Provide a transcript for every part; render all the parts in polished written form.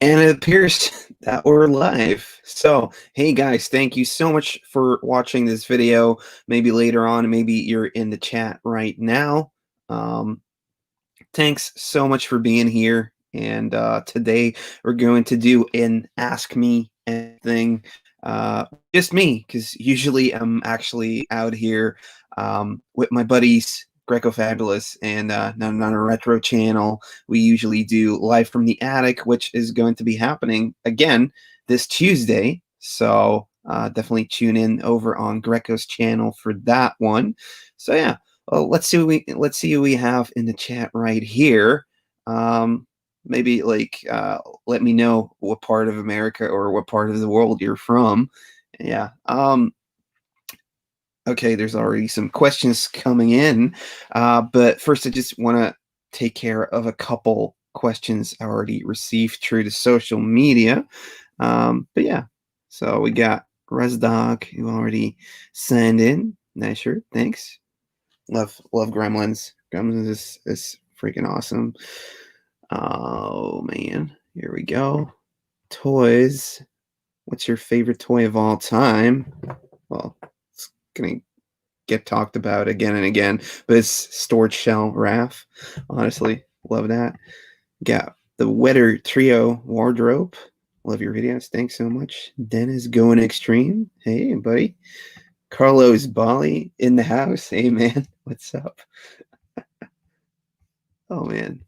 And it appears that we're live. So, hey guys, thank you so much for watching this video. Maybe later on, maybe you're in the chat right now. Um, Thanks so much for being here. And today we're going to do an Ask Me Anything. Just me, because usually I'm actually out here with my buddies, Greco Fabulous, and on a retro channel. We usually do Live from the Attic, which is going to be happening again this Tuesday. So definitely tune in over on Greco's channel for that one. So yeah. Well, let's see what we have in the chat right here. Maybe let me know what part of America or what part of the world you're from. Yeah. Okay, there's already some questions coming in. But first I just want to take care of a couple questions I already received through the social media. But yeah. So we got ResDog who already signed in. Nice shirt. Thanks. Love Gremlins. Gremlins is freaking awesome. Oh man, here we go. Toys. What's your favorite toy of all time? Well, it's gonna get talked about again and again, but it's Storage Shell Raph. Honestly, love that. Got the Wetter Trio wardrobe. Love your videos. Thanks so much. Dennis going extreme. Hey, buddy. Carlos Bali in the house. Hey, man. What's up? Oh, man.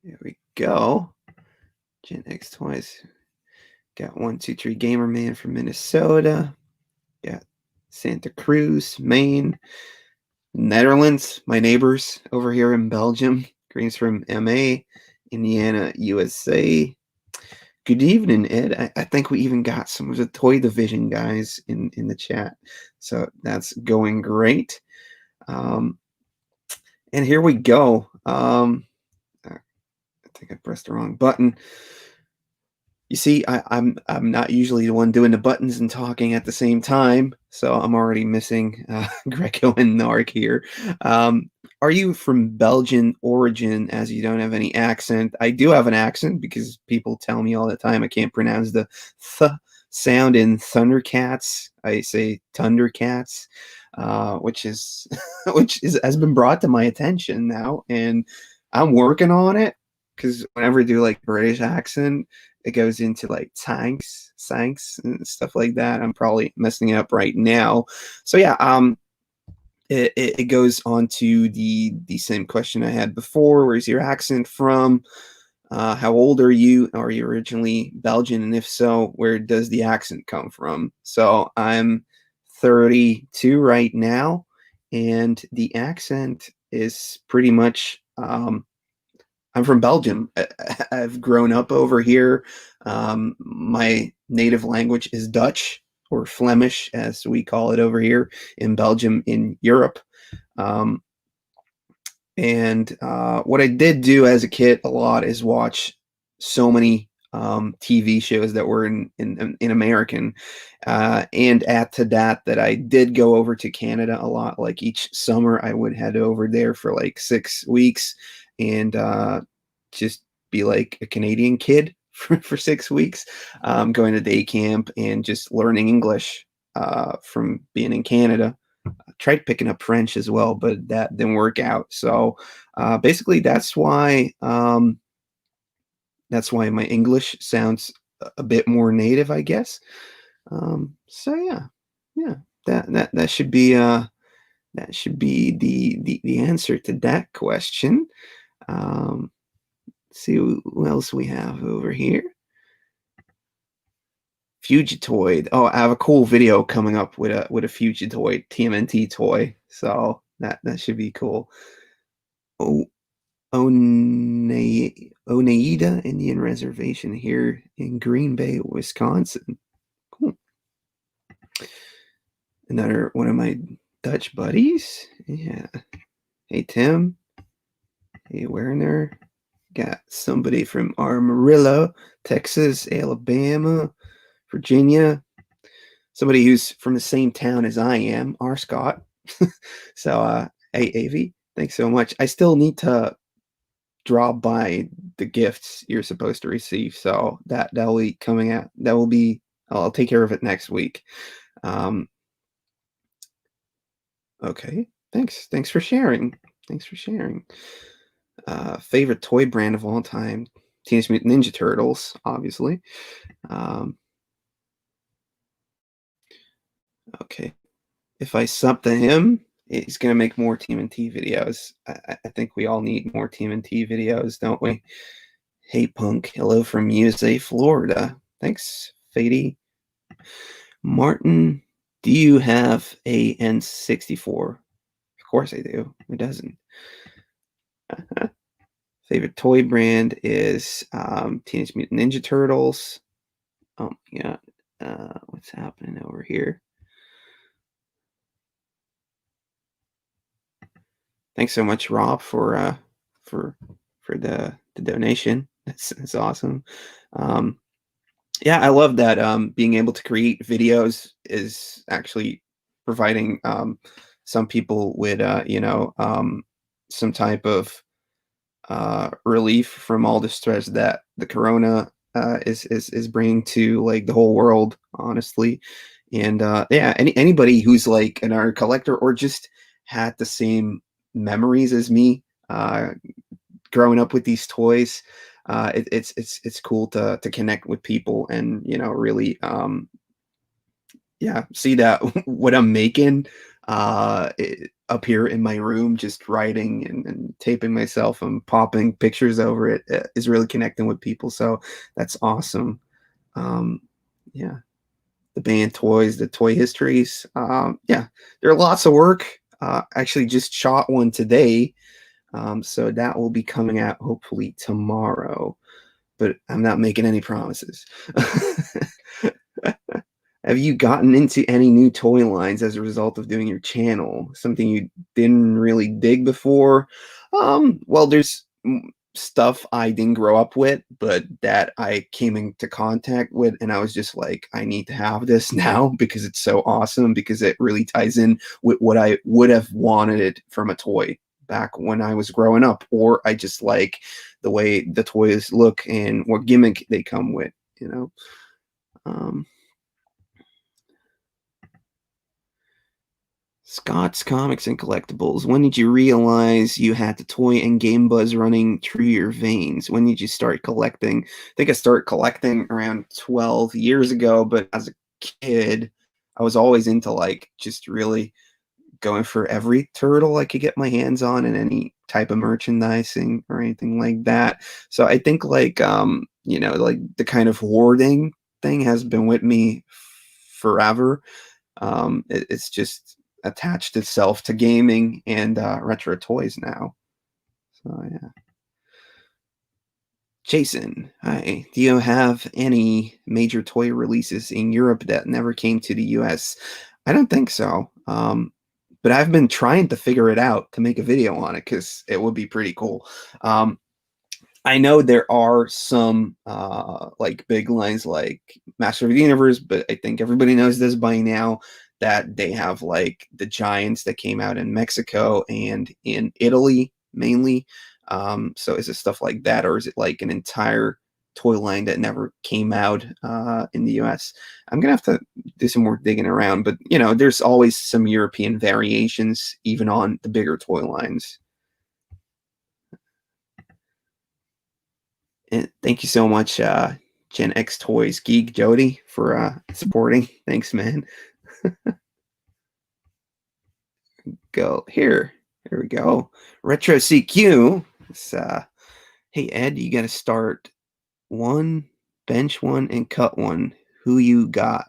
There we go. Gen X Toys. Got 123 Gamer Man from Minnesota. Got Santa Cruz, Maine. Netherlands, my neighbors over here in Belgium. Greens from MA. Indiana, USA. Good evening, Ed. I think we even got some of the Toy Division guys in the chat. So that's going great. And here we go. I think I pressed the wrong button. You see, I'm not usually the one doing the buttons and talking at the same time, so I'm already missing Greco and Narc here. Are you from Belgian origin, as you don't have any accent? I do have an accent because people tell me all the time I can't pronounce the th sound in Thundercats. I say Thundercats, which is has been brought to my attention now, and I'm working on it because whenever I do like British accent, it goes into like tanks, and stuff like that. I'm probably messing it up right now. So yeah, it goes on to the same question I had before. Where's your accent from? How old are you? Are you originally Belgian? And if so, where does the accent come from? So I'm 32 right now, and the accent is pretty much I'm from Belgium. I've grown up over here. My native language is Dutch, or Flemish, as we call it over here in Belgium, in Europe. Um, and what I did do as a kid a lot is watch so many TV shows that were in American. And add to that I did go over to Canada a lot. Like each summer, I would head over there for like 6 weeks and just be like a Canadian kid for 6 weeks, going to day camp and just learning English from being in Canada. Tried picking up French as well, but that didn't work out. So basically, that's why my English sounds a bit more native, I guess. So yeah, that should be the answer to that question. See what else we have over here. Fugitoid. Oh, I have a cool video coming up with a Fugitoid TMNT toy, so that should be cool. Oh, Oneida Indian Reservation here in Green Bay, Wisconsin. Cool. Another one of my Dutch buddies. Yeah. Hey Tim. Hey Werner. Got somebody from Amarillo, Texas, Alabama, Virginia. Somebody who's from the same town as I am, R. Scott. So, hey, Avi, thanks so much. I still need to drop by the gifts you're supposed to receive. So that'll be coming out. That will be. I'll take care of it next week. Um, okay. Thanks for sharing. Thanks for sharing. Favorite toy brand of all time: Teenage Mutant Ninja Turtles, obviously. Um, okay. If I sub to him, he's gonna make more Tmnt videos. I think we all need more Tmnt videos, don't we? Hey Punk, hello from USA, Florida. Thanks, Fady. Martin, do you have a N64? Of course I do. Who doesn't? Favorite toy brand is Teenage Mutant Ninja Turtles. Oh yeah. What's happening over here? Thanks so much, Rob, for the donation. That's awesome. Um, yeah, I love that. Being able to create videos is actually providing some people with some type of relief from all the stress that the corona is bringing to like the whole world, honestly. And yeah, anybody who's like an art collector or just had the same memories as me growing up with these toys, it's cool to connect with people and really yeah, see that what I'm making up here in my room, just writing and taping myself and popping pictures over it is really connecting with people. So that's awesome. Um, yeah, the band toys, the toy histories. Yeah, there are lots of work. Actually, just shot one today. So that will be coming out hopefully tomorrow, but I'm not making any promises. Have you gotten into any new toy lines as a result of doing your channel? Something you didn't really dig before? Well, there's stuff I didn't grow up with, but that I came into contact with, and I was just like, I need to have this now because it's so awesome, because it really ties in with what I would have wanted from a toy back when I was growing up, or I just like the way the toys look and what gimmick they come with, you know? Um, Scott's Comics and Collectibles. When did you realize you had the toy and game buzz running through your veins? When did you start collecting? I think I started collecting around 12 years ago, but as a kid, I was always into like just really going for every turtle I could get my hands on and any type of merchandising or anything like that. So I think like like the kind of hoarding thing has been with me forever. It's just attached itself to gaming and retro toys now. So yeah. Jason, hi. Do you have any major toy releases in Europe that never came to the US? I don't think so. But I've been trying to figure it out to make a video on it because it would be pretty cool. Um, I know there are some like big lines like Master of the Universe, but I think everybody knows this by now that they have like the giants that came out in Mexico and in Italy mainly. So is it stuff like that, or is it like an entire toy line that never came out in the US? I'm gonna have to do some more digging around, but there's always some European variations even on the bigger toy lines. And thank you so much, Gen X Toys Geek Jody, for supporting. Thanks, man. Go here. Here we go. Retro CQ. It's, hey Ed, you got to start one, bench one, and cut one. Who you got?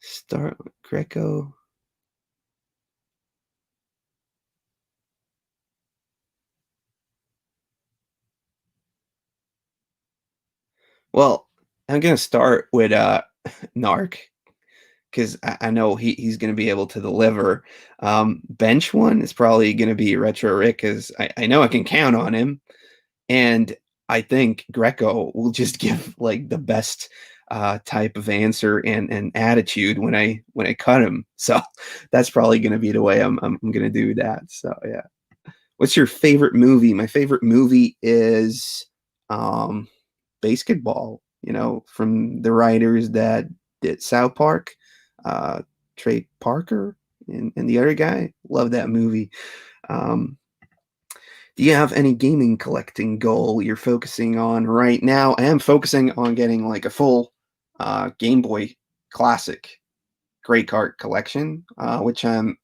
Start with Greco. Well, I'm gonna start with Narc because I know he's going to be able to deliver. Bench one is probably going to be Retro Rick because I know I can count on him, and I think Greco will just give like the best type of answer and attitude when I cut him. So that's probably going to be the way I'm going to do that. So yeah. What's your favorite movie? My favorite movie is Basketball, from the writers that did South Park, uh, Trey Parker and the other guy. Love that movie. Um, do you have any gaming collecting goal you're focusing on right now? I am focusing on getting like a full Game Boy Classic Great Card collection, which I'm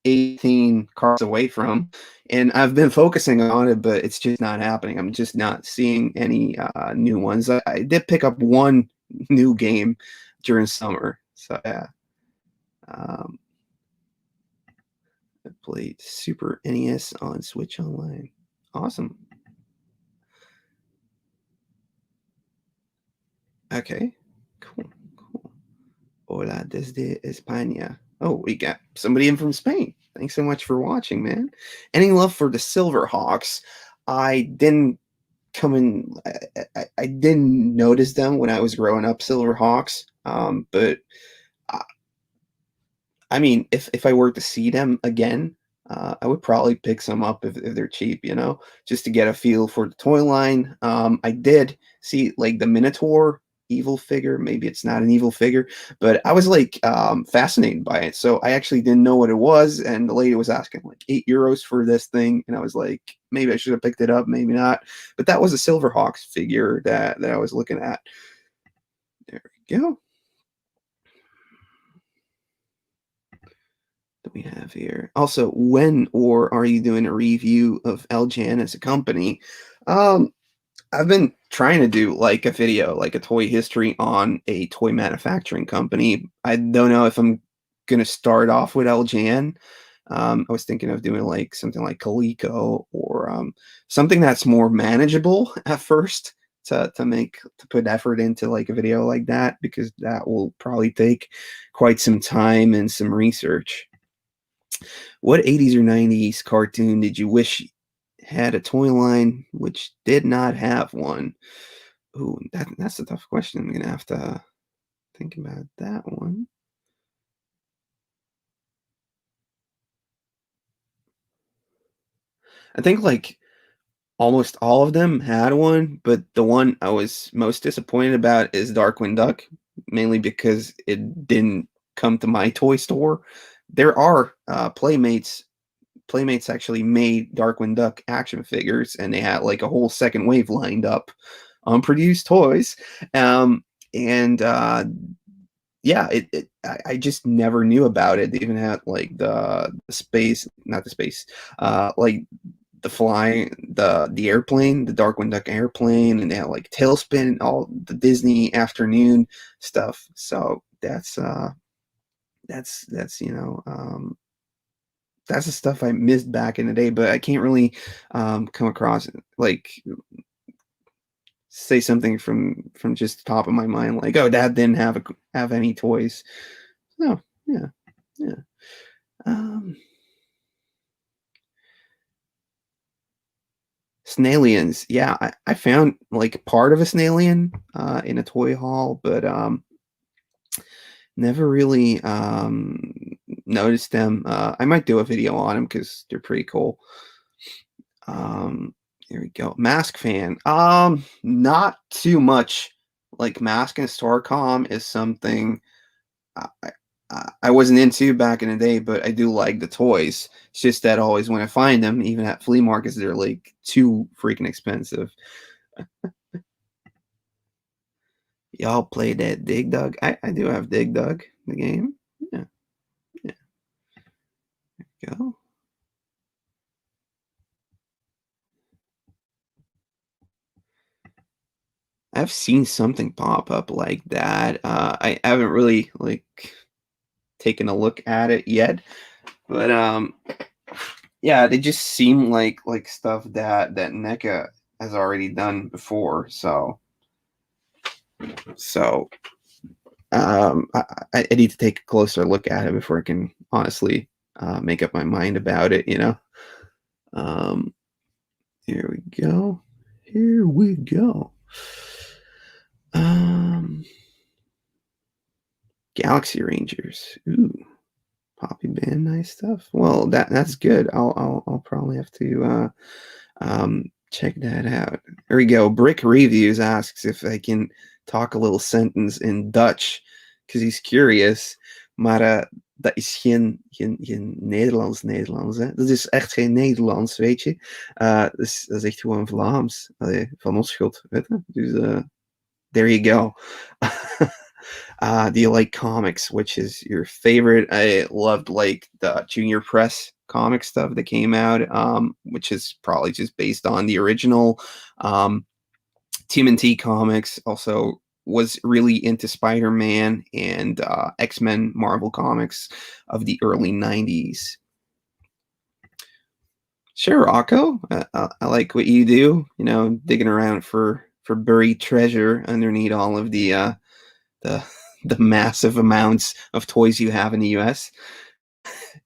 18 cards away from, and I've been focusing on it, but it's just not happening. I'm just not seeing any new ones. I did pick up one new game during summer, so yeah. Um, I played Super NES on Switch Online. Awesome. Okay, cool, cool. Hola desde España. Oh, we got somebody in from Spain. Thanks so much for watching, man. Any love for the Silverhawks? I didn't come in. I didn't notice them when I was growing up, Silverhawks. But I, I mean, if I were to see them again, I would probably pick some up if they're cheap, just to get a feel for the toy line. I did see like the Minotaur evil figure. Maybe it's not an evil figure, but I was like fascinated by it. So I actually didn't know what it was, and the lady was asking like €8 for this thing, and I was like, maybe I should have picked it up, maybe not. But that was a Silverhawks figure that I was looking at. There we go. We have here. Also, when or are you doing a review of LJN as a company? Um, I've been trying to do like a video, like a toy history on a toy manufacturing company. I don't know if I'm gonna start off with LJN. I was thinking of doing like something like Coleco or something that's more manageable at first to put effort into like a video like that, because that will probably take quite some time and some research. What 80s or 90s cartoon did you wish had a toy line which did not have one? Ooh, that's a tough question. I'm gonna have to think about that one. I think like almost all of them had one, but the one I was most disappointed about is Darkwing Duck, mainly because it didn't come to my toy store. There are Playmates actually made Darkwing Duck action figures, and they had like a whole second wave lined up, unproduced toys. And yeah, I just never knew about it. They even had like the space, not the space, like the airplane, the Darkwing Duck airplane, and they had like Tailspin and all the Disney afternoon stuff. So that's the stuff I missed back in the day, but I can't really come across like say something from just the top of my mind, like, oh, Dad didn't have any toys. No, yeah, yeah. Um, Snailians, yeah, I found like part of a Snailian in a toy haul, but never really noticed them. I might do a video on them because they're pretty cool. Here we go. Mask fan. Not too much. Like Mask and Starcom is something I, I wasn't into back in the day, but I do like the toys. It's just that always when I find them, even at flea markets, they're like too freaking expensive. Y'all play that Dig Dug? I do have Dig Dug, the game. Yeah, yeah. Go. I've seen something pop up like that. I haven't really like taken a look at it yet, but yeah, they just seem like stuff that NECA has already done before. So I need to take a closer look at it before I can honestly make up my mind about it. Um, here we go. Here we go. Um, Galaxy Rangers. Ooh. Poppy Band, nice stuff. Well, that's good. I'll probably have to check that out. There we go. Brick Reviews asks if I can talk a little sentence in Dutch because he's curious. Maar dat is geen Nederlands, hè. Dat is echt geen Nederlands, weet je. Dus dat is echt gewoon Vlaams. Allee, van ons schuld, weet je. Dus there you go. Do you like comics? Which is your favorite? I loved like the Junior Press comic stuff that came out, which is probably just based on the original. Tmnt comics also was really into Spider-Man and X-Men Marvel comics of the early 90s. Sure, Rocco. I like what you do. You know, digging around for buried treasure underneath all of the massive amounts of toys you have in the US.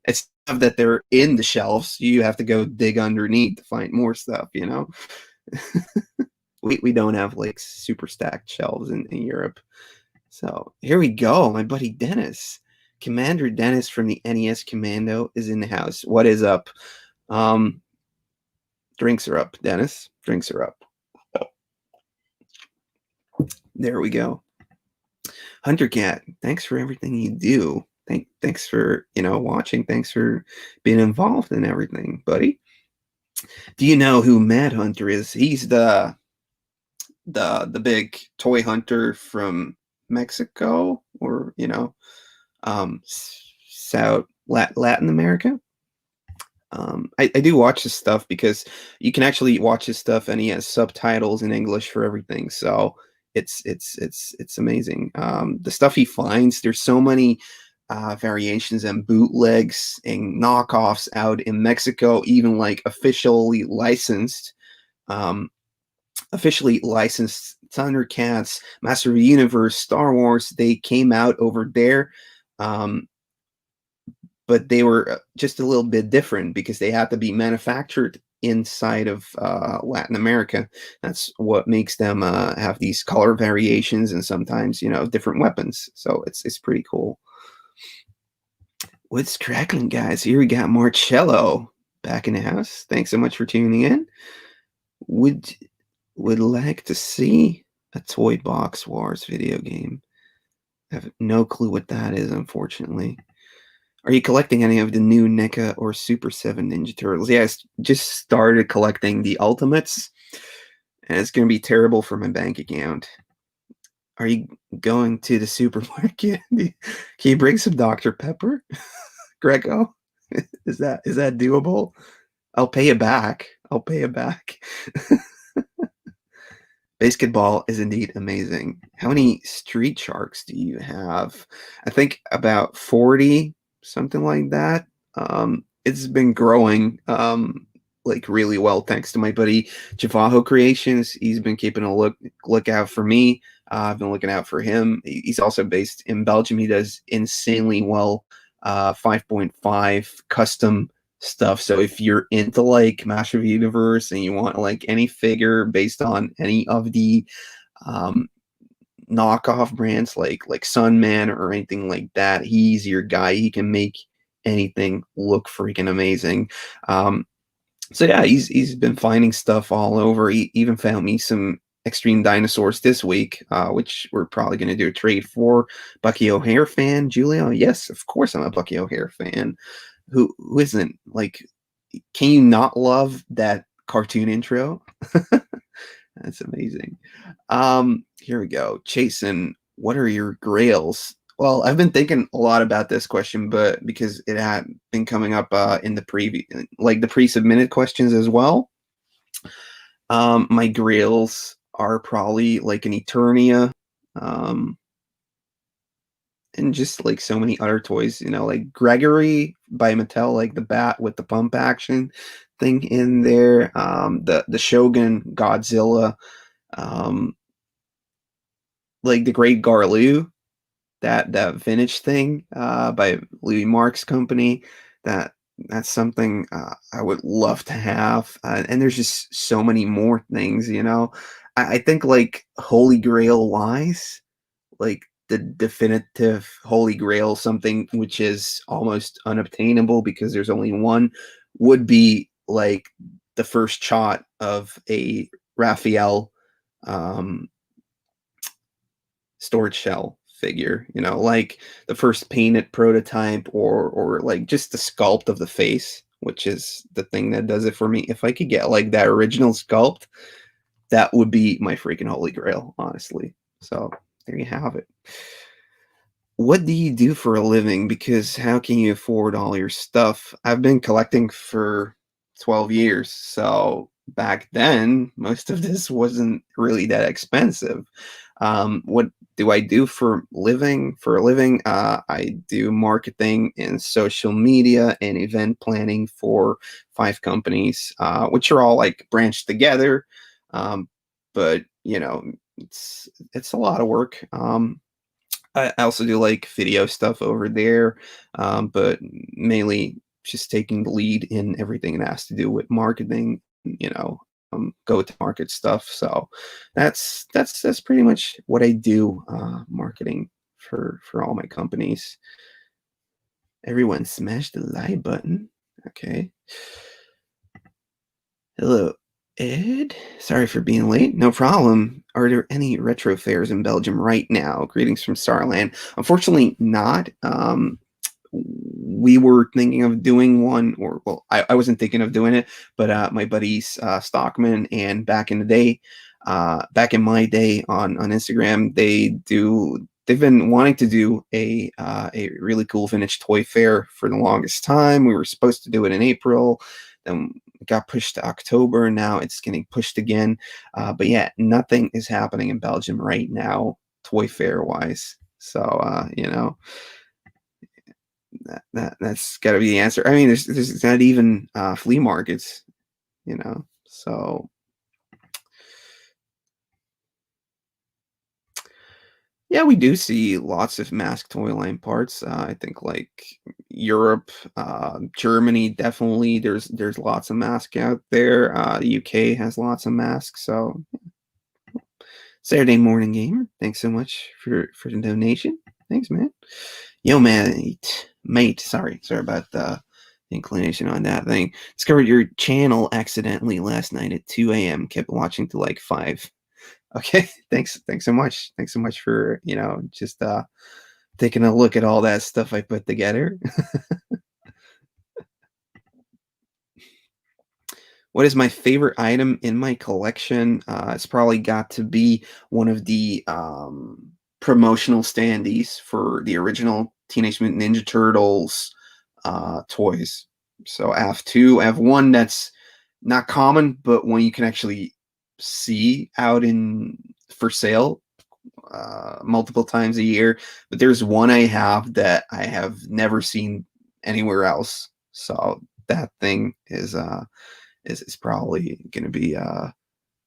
It's stuff that they're in the shelves. You have to go dig underneath to find more stuff, you know? we don't have like super stacked shelves in Europe. So here we go. My buddy Dennis. Commander Dennis from the NES Commando is in the house. What is up? Drinks are up, Dennis. Drinks are up. There we go. Hunter Cat, thanks for everything you do. Thanks for, you know, watching. Thanks for being involved in everything, buddy. Do you know who Mad Hunter is? He's the big toy hunter from Mexico, or, you know, South Latin America. I do watch his stuff because you can actually watch his stuff, and he has subtitles in English for everything. So it's amazing. The stuff he finds, there's so many variations and bootlegs and knockoffs out in Mexico, even like officially licensed Thundercats, Master of the Universe, Star Wars. They came out over there, but they were just a little bit different because they had to be manufactured inside of Latin America. That's what makes them have these color variations and sometimes, you know, different weapons. So it's pretty cool. What's crackling, guys? Here we got Marcello back in the house. Thanks so much for tuning in. Would like to see a Toy Box Wars video game. I have no clue what that is, unfortunately. Are you collecting any of the new NECA or Super 7 Ninja Turtles? Yeah, I just started collecting the Ultimates, and it's going to be terrible for my bank account. Are you going to the supermarket? Can you bring some Dr. Pepper? Greco? Is that doable? I'll pay you back. Basketball is indeed amazing. How many Street Sharks do you have? I think about 40, something like that. It's been growing like really well thanks to my buddy Javaho Creations. He's been keeping a lookout for me. I've been looking out for him. He's also based in Belgium. He does insanely well 5.5 custom stuff. So if you're into like Master of the Universe and you want like any figure based on any of the knockoff brands like Sunman or anything like that, he's your guy. He can make anything look freaking amazing. So yeah, he's been finding stuff all over. He even found me some Extreme Dinosaurs this week, which we're probably going to do a trade for. Bucky O'Hare fan, Julio? Yes, of course I'm a Bucky O'Hare fan. Who isn't? Like, can you not love that cartoon intro? That's amazing. Here we go. Jason, what are your grails? Well, I've been thinking a lot about this question, but because it had been coming up in the the pre-submitted questions as well. My grails are probably like an Eternia, and just like so many other toys, you know, like Gregory by Mattel, like the bat with the pump action thing in there. The Shogun Godzilla, like the Great Garloo, that vintage thing by Louis Mark's company. That's something I would love to have. And there's just so many more things, you know. I think like Holy Grail wise, like the definitive holy grail, something which is almost unobtainable because there's only one, would be like the first shot of a Raphael um, storage shell figure, you know, like the first painted prototype, or like just the sculpt of the face, which is the thing that does it for me. If I could get like that original sculpt, that would be my freaking holy grail, honestly. So there you have it. What do you do for a living? Because how can you afford all your stuff? I've been collecting for 12 years. So back then, most of this wasn't really that expensive. What do I do for living? For a living, I do marketing and social media and event planning for 5 companies, which are all like branched together. Um, but you know, it's a lot of work. I also do like video stuff over there, but mainly just taking the lead in everything that has to do with marketing, you know, go to market stuff. So that's pretty much what I do, marketing for all my companies. Everyone smash the like button. Okay. Hello, Ed. Sorry for being late. No problem. Are there any retro fairs in Belgium right now? Greetings from Starland. Unfortunately, not. We were thinking of doing one, or well, I wasn't thinking of doing it, but my buddies Stockman and back in the day, back in my day on Instagram, they've been wanting to do a really cool vintage toy fair for the longest time. We were supposed to do it in April, then it got pushed to October, and now it's getting pushed again. But yeah, nothing is happening in Belgium right now, toy fair wise. So you know, that's got to be the answer. I mean, there's not even flea markets, you know. So yeah, we do see lots of mask toy line parts. I think like Europe, Germany, definitely. There's lots of masks out there. The UK has lots of masks. So Saturday Morning Gamer, thanks so much for the donation. Thanks, man. Yo, mate. Sorry about the inclination on that thing. Discovered your channel accidentally last night at 2 a.m. Kept watching to like 5. Okay, thanks so much. Thanks so much for, you know, just taking a look at all that stuff I put together. What is my favorite item in my collection? It's probably got to be one of the promotional standees for the original Teenage Mutant Ninja Turtles toys. So I have two. I have one that's not common, but one you can actually see out in for sale multiple times a year. But there's one I have that I have never seen anywhere else. So that thing is probably going to be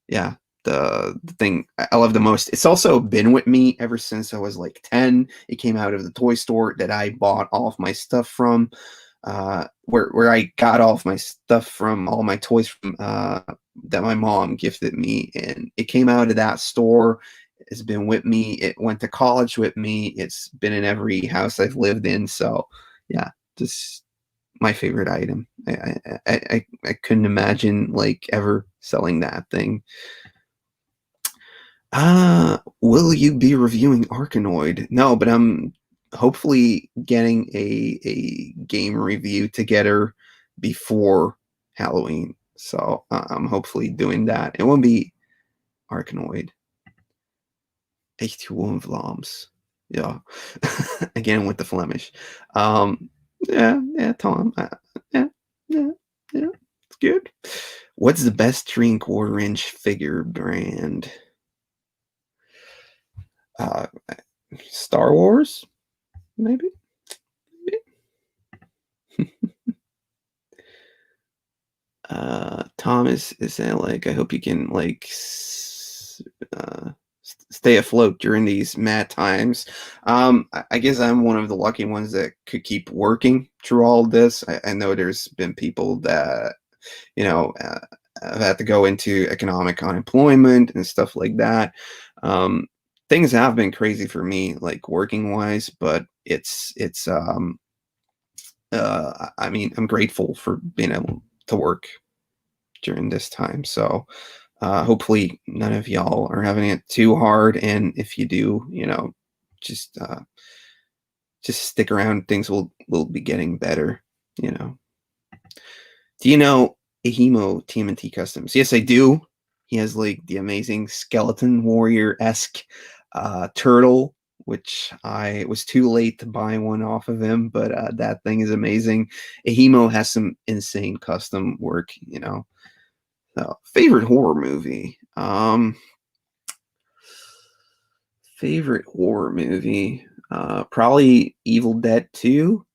yeah, the thing I love the most. It's also been with me ever since I was like 10. It came out of the toy store that I bought all of my stuff from, where I got all of my stuff from, all my toys from, that my mom gifted me, and it came out of that store. It's been with me. It went to college with me. It's been in every house I've lived in. So yeah, just my favorite item. I couldn't imagine like ever selling that thing. Will you be reviewing Arkanoid? No, but I'm hopefully getting a game review together before Halloween. So I'm hopefully doing that. It won't be Arkanoid. Echt gewoon Vlaams. Yeah. Again with the Flemish. Yeah, Tom. Yeah, yeah, yeah. It's good. What's the best 3/4 inch figure brand? Uh, Star Wars, maybe. Tom is saying like, I hope you can like stay afloat during these mad times. I guess I'm one of the lucky ones that could keep working through all this. I know there's been people that, you know, have had to go into economic unemployment and stuff like that. things have been crazy for me, like working wise, but I mean, I'm grateful for being able to work during this time. So hopefully none of y'all are having it too hard. And if you do, just just stick around. Things will be getting better. You know. Do you know Ahimo Tmnt Customs? Yes, I do. He has like the amazing skeleton warrior esque turtle, which I was too late to buy one off of him, but that thing is amazing. Ahimo has some insane custom work. So, favorite horror movie. Favorite horror movie. Probably Evil Dead 2.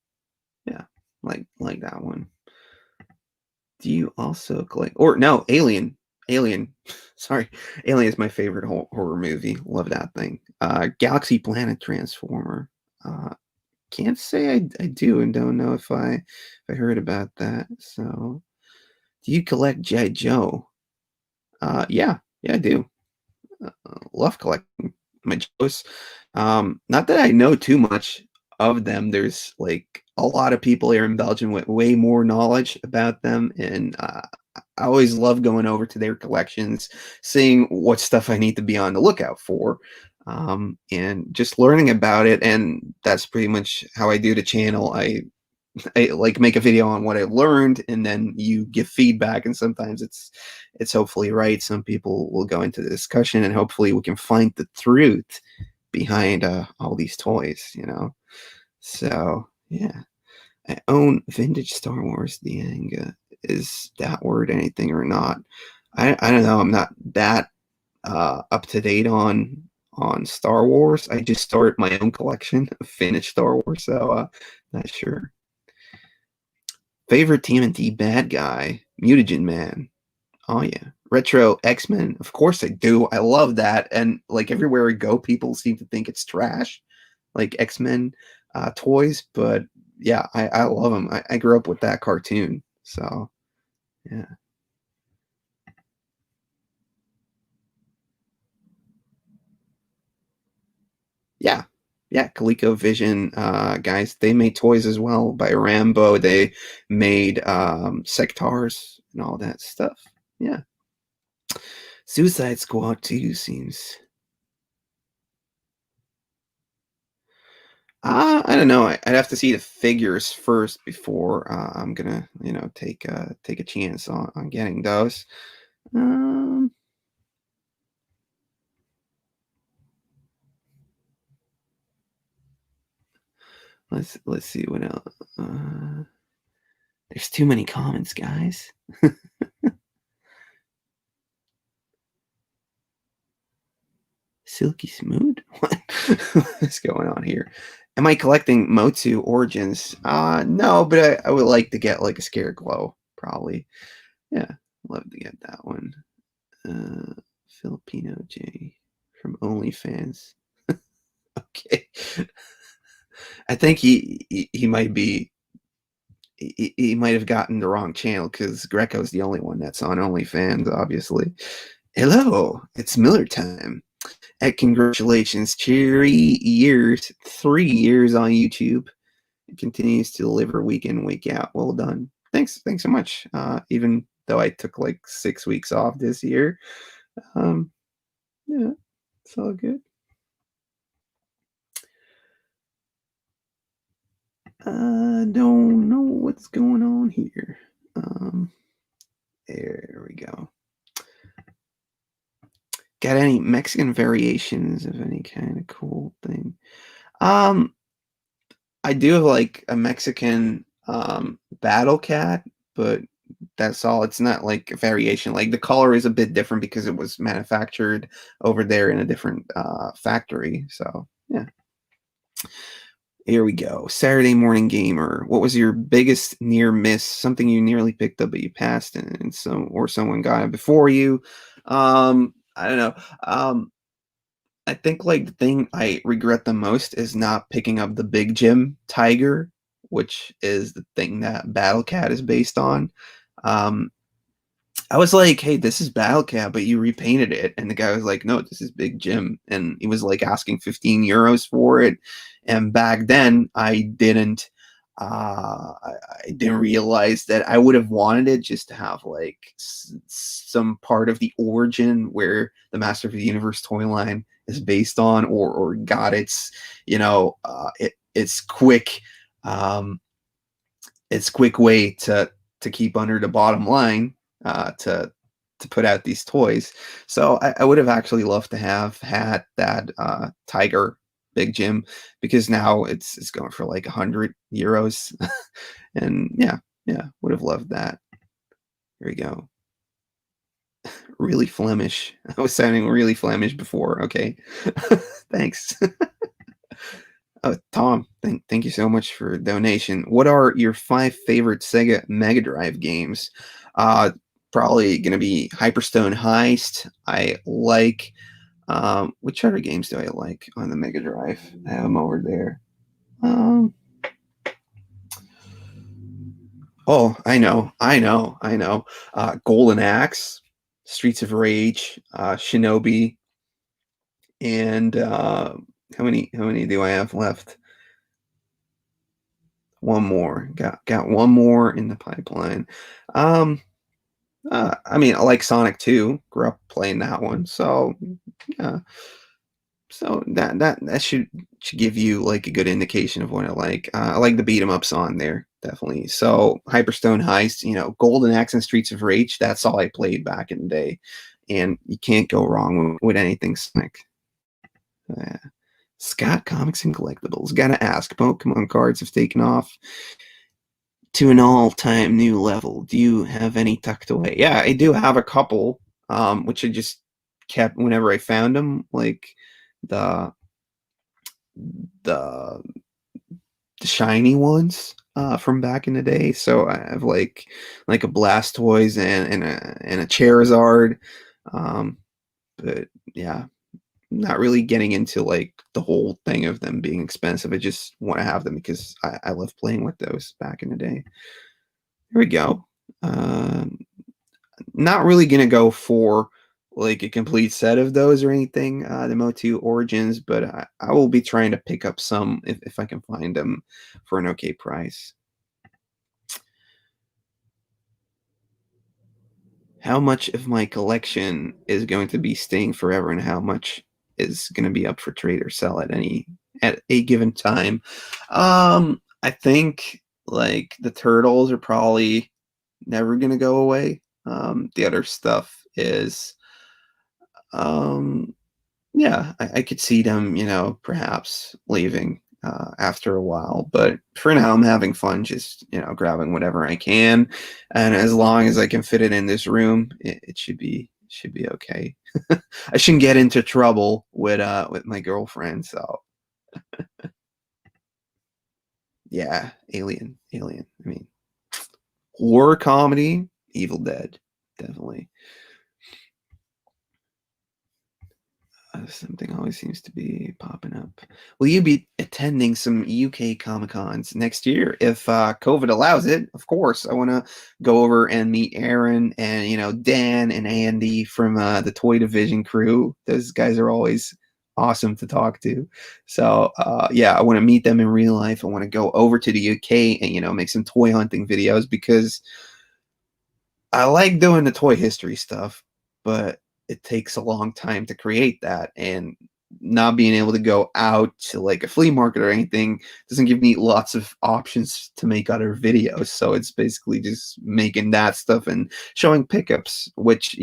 Yeah, like that one. Do you also collect, or no, Alien? Alien. Sorry, Alien is my favorite horror movie. Love that thing. Galaxy Planet Transformer. Uh, can't say I do, and don't know if I heard about that. So, do you collect G.I. Joe? Yeah, I do. Love collecting my Joes. Not that I know too much of them. There's like a lot of people here in Belgium with way more knowledge about them, and I always love going over to their collections, seeing what stuff I need to be on the lookout for, and just learning about it. And that's pretty much how I do the channel. I like make a video on what I learned, and then you give feedback, and sometimes it's hopefully right. Some people will go into the discussion, and hopefully we can find the truth behind all these toys. So yeah, I own vintage Star Wars. The Anga, is that word anything or not? I don't know. I'm not that up to date on Star Wars. I just started my own collection of vintage Star Wars, so not sure. Favorite TMNT bad guy? Mutagen Man. Oh yeah. Retro X-Men. Of course I do. I love that. And like everywhere I go, people seem to think it's trash, like X-Men toys. But yeah, I love them. I grew up with that cartoon. So yeah. Yeah. Yeah, ColecoVision guys, they made toys as well by Rambo. They made sectars and all that stuff. Yeah. Suicide Squad 2 seems. I don't know. I'd have to see the figures first before I'm gonna, take a chance on getting those. Um, let's see what else. There's too many comments, guys. Silky Smooth? What's going on here? Am I collecting Motu Origins? No, but I would like to get like a Scare Glow, probably. Yeah, love to get that one. Uh, Filipino J from OnlyFans. Okay. I think he might be he might have gotten the wrong channel because Greco's the only one that's on OnlyFans, obviously. Hello, it's Miller time. And congratulations, 3 years, 3 years on YouTube. It continues to deliver week in, week out. Well done. Thanks so much. Even though I took like 6 weeks off this year. Um, yeah, it's all good. I don't know what's going on here. There we go. Got any Mexican variations of any kind of cool thing? Um, I do have like a Mexican battle cat, but that's all. It's not like a variation. Like the color is a bit different because it was manufactured over there in a different factory. So yeah. Here we go. Saturday morning gamer. What was your biggest near miss? Something you nearly picked up but you passed and someone got it before you. I don't know. I think like the thing I regret the most is not picking up the Big Jim Tiger, which is the thing that Battle Cat is based on. Um, I was like, hey, this is Battle Cat, but you repainted it. And the guy was like, no, this is Big Jim. And he was like asking 15 euros for it. And back then I didn't realize that I would have wanted it just to have like some part of the origin where the Master of the Universe toy line is based on, or got its, its um, quick way to keep under the bottom line, to put out these toys. So I would have actually loved to have had that Tiger Big Jim, because now it's going for like 100 euros. And yeah, would have loved that. Here we go. Really Flemish. I was sounding really Flemish before. Okay. Thanks. Oh, Tom, thank you so much for the donation. What are your 5 favorite Sega Mega Drive games? Probably going to be Hyperstone Heist. I like, which other games do I like on the Mega Drive? I have them over there. Oh, I know. Golden Axe, Streets of Rage, Shinobi, and how many do I have left? One more. Got one more in the pipeline. I mean, I like Sonic 2. Grew up playing that one, so yeah. So that should give you like a good indication of what I like. I like the beat 'em ups on there, definitely. So Hyperstone Heist, Golden Axe and Streets of Rage. That's all I played back in the day, and you can't go wrong with anything Sonic. Scott Comics and Collectibles. Gotta ask, Pokemon cards have taken off to an all-time new level. Do you have any tucked away? Yeah, I do have a couple, which I just kept whenever I found them, like the the shiny ones from back in the day. So I have like a Blastoise and a Charizard, but yeah, not really getting into like the whole thing of them being expensive. I just want to have them because I love playing with those back in the day. Here we go. Not really gonna go for like a complete set of those or anything, the Motu Origins, but I will be trying to pick up some if I can find them for an okay price. How much of my collection is going to be staying forever, and how much is going to be up for trade or sell at a given time? I think like the turtles are probably never going to go away. The other stuff is, yeah, I could see them, perhaps leaving after a while. But for now, I'm having fun just, grabbing whatever I can. And as long as I can fit it in this room, it should be okay. I shouldn't get into trouble with my girlfriend. So yeah, Alien. I mean, horror comedy, Evil Dead, definitely. Something always seems to be popping up. Will you be attending some UK Comic Cons next year if COVID allows it? Of course, I want to go over and meet Aaron and Dan and Andy from the Toy Division crew. Those guys are always awesome to talk to. So yeah, I want to meet them in real life. I want to go over to the UK and make some toy hunting videos, because I like doing the toy history stuff, but it takes a long time to create that, and not being able to go out to like a flea market or anything doesn't give me lots of options to make other videos. So it's basically just making that stuff and showing pickups, which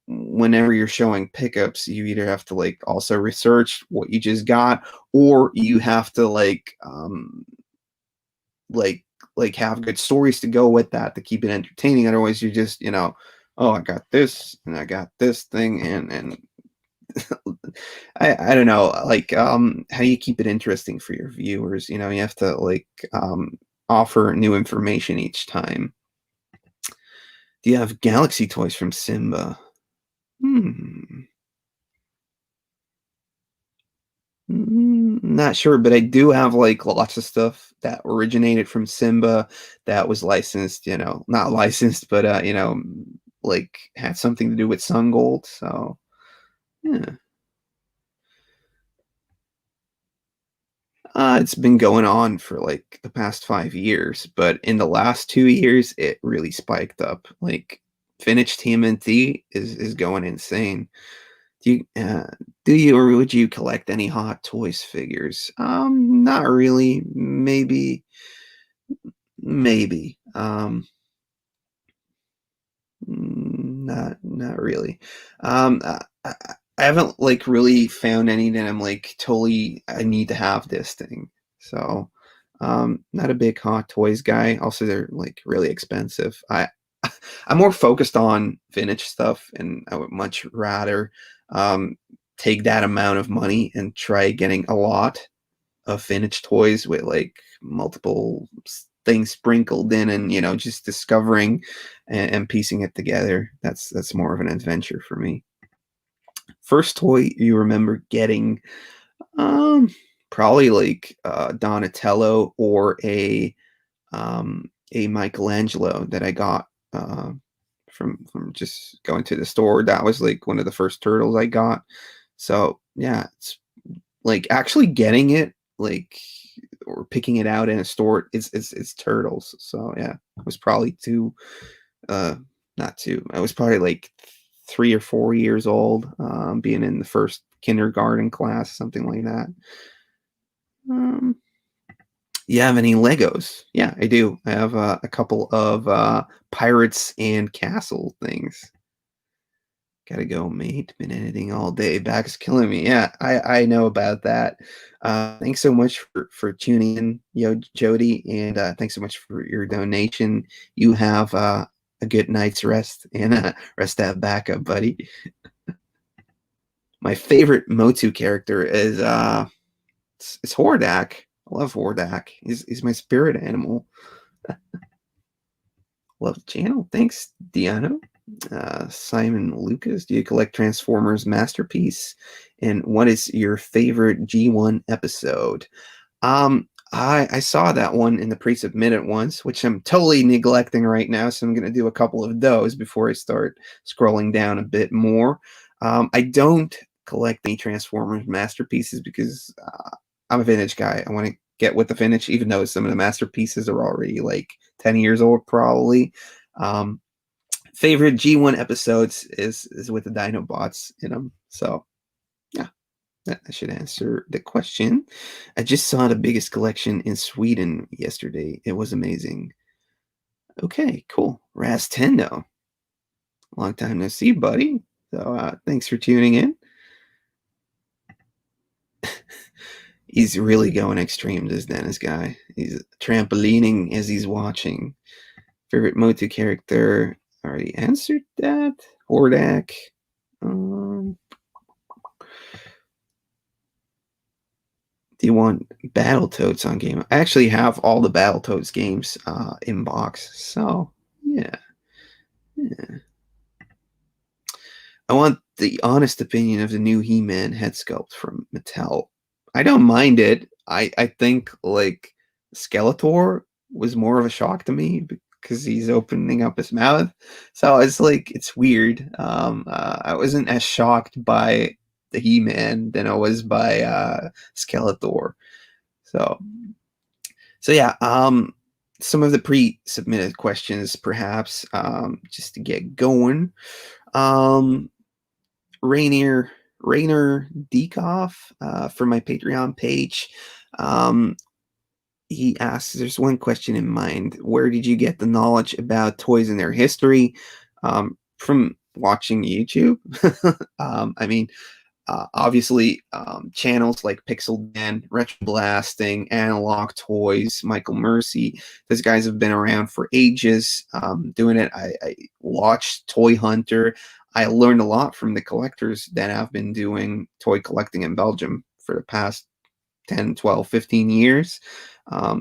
whenever you're showing pickups, you either have to like also research what you just got, or you have to like have good stories to go with that to keep it entertaining. Otherwise you're just oh, I got this and I got this thing, and I don't know, like how do you keep it interesting for your viewers? You have to like offer new information each time. Do you have Galaxy toys from Simba? Not sure, but I do have like lots of stuff that originated from Simba that was licensed, not licensed, but like had something to do with Sun Gold. So yeah. It's been going on for like the past 5 years, but in the last 2 years, it really spiked up. Like Finnish Tmnt is going insane. Do you do you or would you collect any Hot Toys figures? Not really. Maybe. Not really. I haven't like really found any that I'm like totally I need to have this thing. So not a big Hot Toys guy. Also, they're like really expensive. I'm more focused on vintage stuff, and I would much rather um take that amount of money and try getting a lot of vintage toys with like multiple things sprinkled in, and just discovering and piecing it together. That's more of an adventure for me. First toy you remember getting? um Probably like Donatello, or a Michelangelo that I got from just going to the store. That was like one of the first turtles I got. So yeah, it's like actually getting it, like, or picking it out in a store, it's turtles. So yeah, I was probably uh not two, I was probably like 3 or 4 years old, being in the first kindergarten class, something like that. um you have any Legos? Yeah, I do. I have a couple of pirates and castle things. Gotta go, mate. Been editing all day. Back's killing me. Yeah, I know about that. Thanks so much for tuning in, Jody, and thanks so much for your donation. You have a good night's rest, and rest that back up, buddy. My favorite Motu character is it's Hordak. I love Hordak. He's my spirit animal. Love the channel. Thanks, Diano. Simon Lucas, do you collect Transformers Masterpiece? And what is your favorite G1 episode? I saw that one in the pre-submitted ones, which I'm totally neglecting right now. So I'm going to do a couple of those before I start scrolling down a bit more. I don't collect any Transformers Masterpieces because I'm a vintage guy. I want to get with the vintage, even though some of the masterpieces are already like 10 years old, probably. Favorite G1 episodes is with the Dinobots in them. So yeah, that should answer the question. I just saw the biggest collection in Sweden yesterday. It was amazing. Okay, cool. Rastendo. Long time no see, buddy. So thanks for tuning in. He's really going extreme, this Dennis guy. He's trampolining as he's watching. Favorite Motu character? Already answered that. Hordak. Do you want Battletoads on game? I actually have all the Battletoads games in box. So yeah. I want the honest opinion of the new He-Man head sculpt from Mattel. I don't mind it. I think like Skeletor was more of a shock to me because he's opening up his mouth. So it's like it's weird. I wasn't as shocked by the He-Man than I was by Skeletor. So yeah. Some of the pre-submitted questions, perhaps, just to get going. Rainer Dekoff from my Patreon page. He asks, there's one question in mind. Where did you get the knowledge about toys and their history? From watching YouTube. I mean, obviously, channels like Pixel Dan, Retro Blasting, Analog Toys, Michael Mercy. Those guys have been around for ages doing it. I watched Toy Hunter. I learned a lot from the collectors that have been doing toy collecting in Belgium for the past 10, 12, 15 years.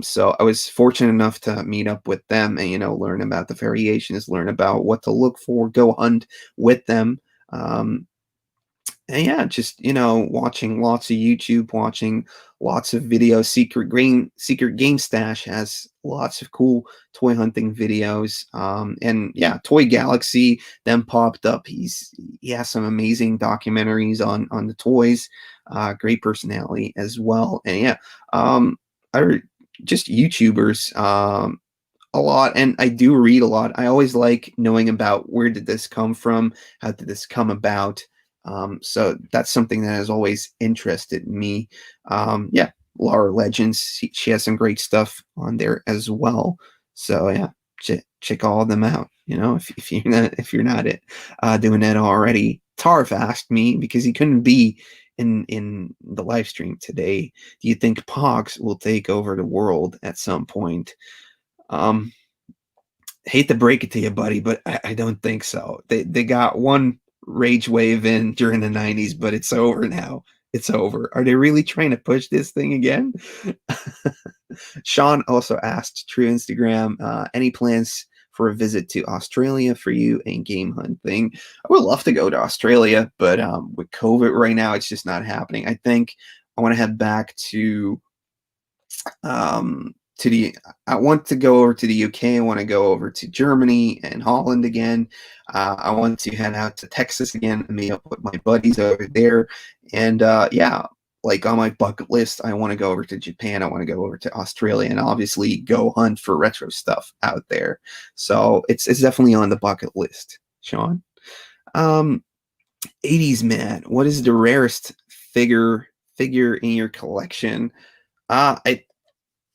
So I was fortunate enough to meet up with them and, learn about the variations, learn about what to look for, go hunt with them. And yeah, just watching lots of YouTube, watching lots of videos. Secret Game Stash has lots of cool toy hunting videos. And yeah, Toy Galaxy then popped up. He has some amazing documentaries on the toys. Great personality as well. And yeah, I just YouTubers. A lot, and I do read a lot. I always like knowing about where did this come from, how did this come about. So that's something that has always interested me. Yeah, Laura Legends, she has some great stuff on there as well. So yeah, check all of them out. If you're not doing that already. Tarf asked me because he couldn't be in the live stream today. Do you think Pogs will take over the world at some point? Um, Hate to break it to you, buddy, but I don't think so. They got one rage wave in during the 90s, but it's over now. It's over. Are they really trying to push this thing again? Sean also asked, True Instagram, any plans for a visit to Australia for you and game hunting? I would love to go to Australia, but with COVID right now, it's just not happening. I think I want to head back to the I want to go over to the UK. I want to go over to Germany and Holland again. I want to head out to Texas again and meet up with my buddies over there. And yeah, like on my bucket list, I want to go over to Japan. I want to go over to Australia and obviously go hunt for retro stuff out there. So it's definitely on the bucket list, Sean. Um, 80s man, what is the rarest figure in your collection? I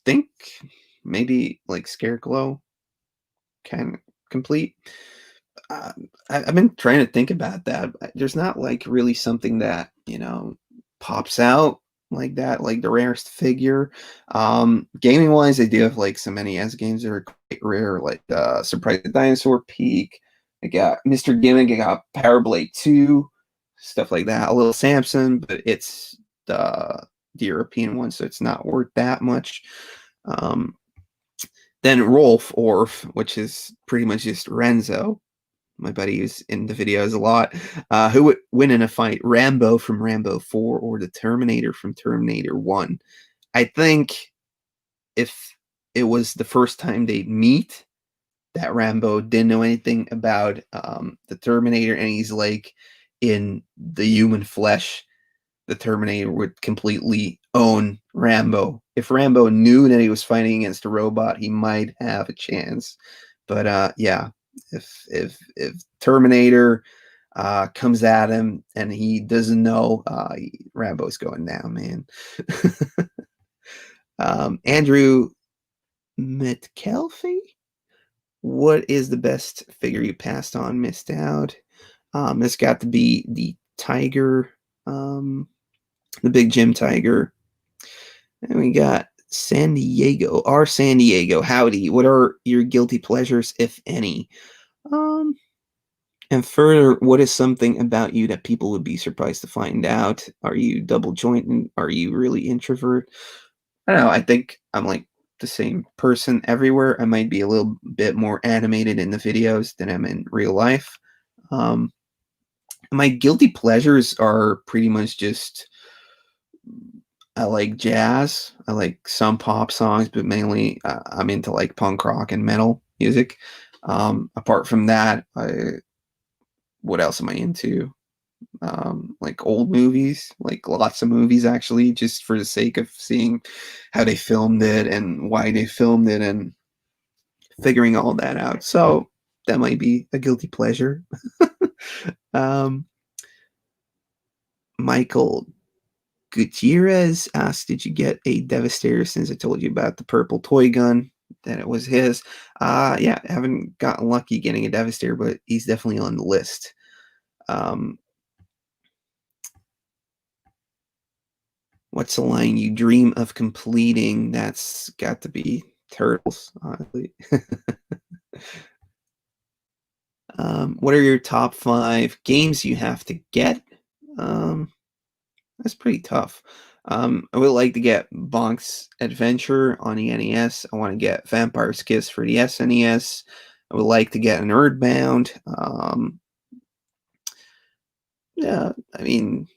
think maybe like Scarecrow kind of complete. I've been trying to think about that. There's not like really something that pops out like that, like the rarest figure. Gaming wise, I do have like some NES games that are quite rare, like Surprise the Dinosaur Peak. I got Mr. Gimmick. I got Power Blade 2, stuff like that. A little Samson, but it's the European one, so it's not worth that much. Um, then Rolf Orf, which is pretty much just Renzo. My buddy who's in the videos a lot. Who would win in a fight, Rambo from Rambo 4 or the Terminator from Terminator 1? I think if it was the first time they'd meet, that Rambo didn't know anything about the Terminator, and he's like in the human flesh, the Terminator would completely own Rambo. If Rambo knew that he was fighting against a robot, he might have a chance. But yeah, if Terminator comes at him and he doesn't know, Rambo's going down, man. Andrew McKelvey, what is the best figure you passed on, missed out? It's got to be the Tiger. The Big Jim Tiger. And we got San Diego. Our San Diego. Howdy. What are your guilty pleasures, if any? And further, what is something about you that people would be surprised to find out? Are you double jointed? Are you really introvert? I don't know. I think I'm like the same person everywhere. I might be a little bit more animated in the videos than I'm in real life. My guilty pleasures are pretty much just I like jazz. I like some pop songs, but mainly I'm into like punk rock and metal music. Apart from that, what else am I into? Like old movies, like lots of movies actually, just for the sake of seeing how they filmed it and why they filmed it and figuring all that out. So that might be a guilty pleasure. um, Michael Gutierrez asked, did you get a Devastator since I told you about the purple toy gun, that it was his? Yeah, I haven't gotten lucky getting a Devastator, but he's definitely on the list. What's the line you dream of completing? That's got to be Turtles, honestly. What are your top 5 games you have to get? That's pretty tough. I would like to get Bonk's Adventure on the NES. I want to get Vampire's Kiss for the SNES. I would like to get an Earthbound. Yeah, I mean,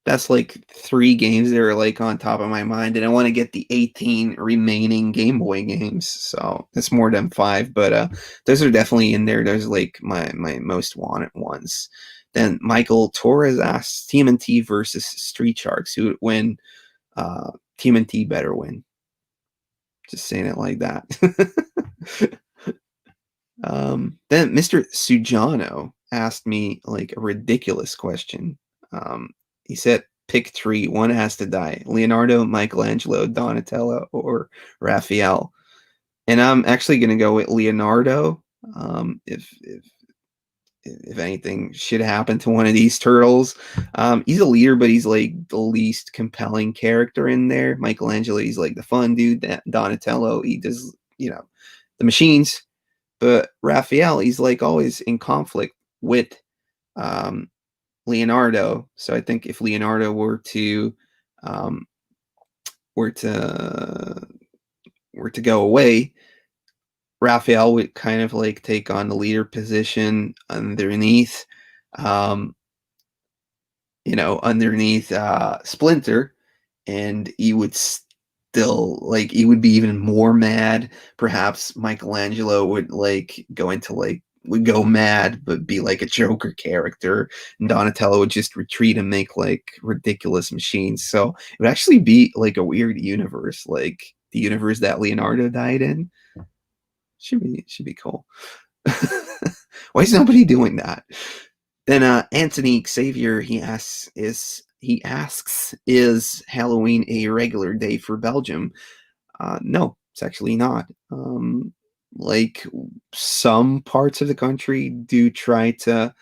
that's like 3 games that are, like, on top of my mind, and I wanna get the 18 remaining Game Boy games, so that's more than 5, but, those are definitely in there. Those are, like, my most wanted ones. Then Michael Torres asks, "TMNT versus Street Sharks, who would win?" TMNT better win. Just saying it like that. Then Mr. Sujano asked me like a ridiculous question. He said, "Pick three. One has to die: Leonardo, Michelangelo, Donatello, or Raphael." And I'm actually going to go with Leonardo. If anything should happen to one of these turtles, he's a leader, but he's like the least compelling character in there. Michelangelo, he's like the fun dude. Donatello, he does the machines. But Raphael, he's like always in conflict with um, Leonardo. So I think if Leonardo um, were to were to go away, Raphael would kind of like take on the leader position underneath, um, underneath Splinter, and he would still like he would be even more mad. Perhaps Michelangelo would like go into like would go mad but be like a Joker character, and Donatello would just retreat and make like ridiculous machines. So it would actually be like a weird universe, like the universe that Leonardo died in. Should be cool. Why is nobody doing that? Then Anthony Xavier, he asks, is Halloween a regular day for Belgium? No, it's actually not. Like some parts of the country do try to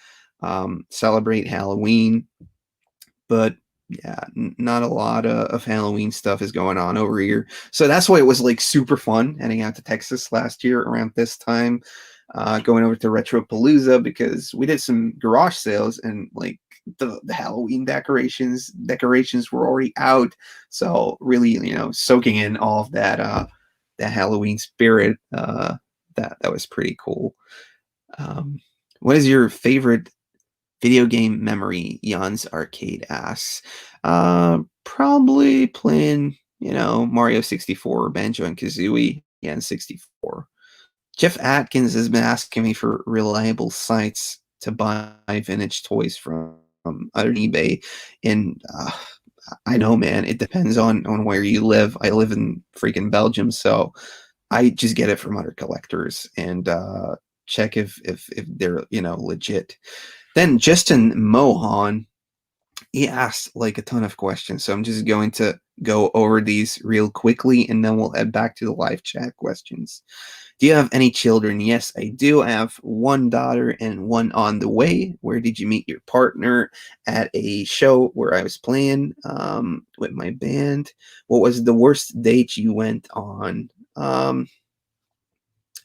celebrate Halloween, but yeah, not a lot of Halloween stuff is going on over here. So that's why it was like super fun heading out to Texas last year around this time, going over to Retropalooza because we did some garage sales and like the Halloween decorations were already out. So really, soaking in all of that Halloween spirit, that was pretty cool. Um, what is your favorite video game memory? Jan's Arcade asks. Probably playing, Mario 64 or Banjo and Kazooie. Yeah, and 64. Jeff Atkins has been asking me for reliable sites to buy vintage toys from other than eBay. And I know, man, it depends on where you live. I live in freaking Belgium, so I just get it from other collectors and check if they're legit. Then Justin Mohan, he asked like a ton of questions, so I'm just going to go over these real quickly, and then we'll head back to the live chat questions. Do you have any children? Yes, I do. I have one daughter and one on the way. Where did you meet your partner? At a show where I was playing with my band. What was the worst date you went on? I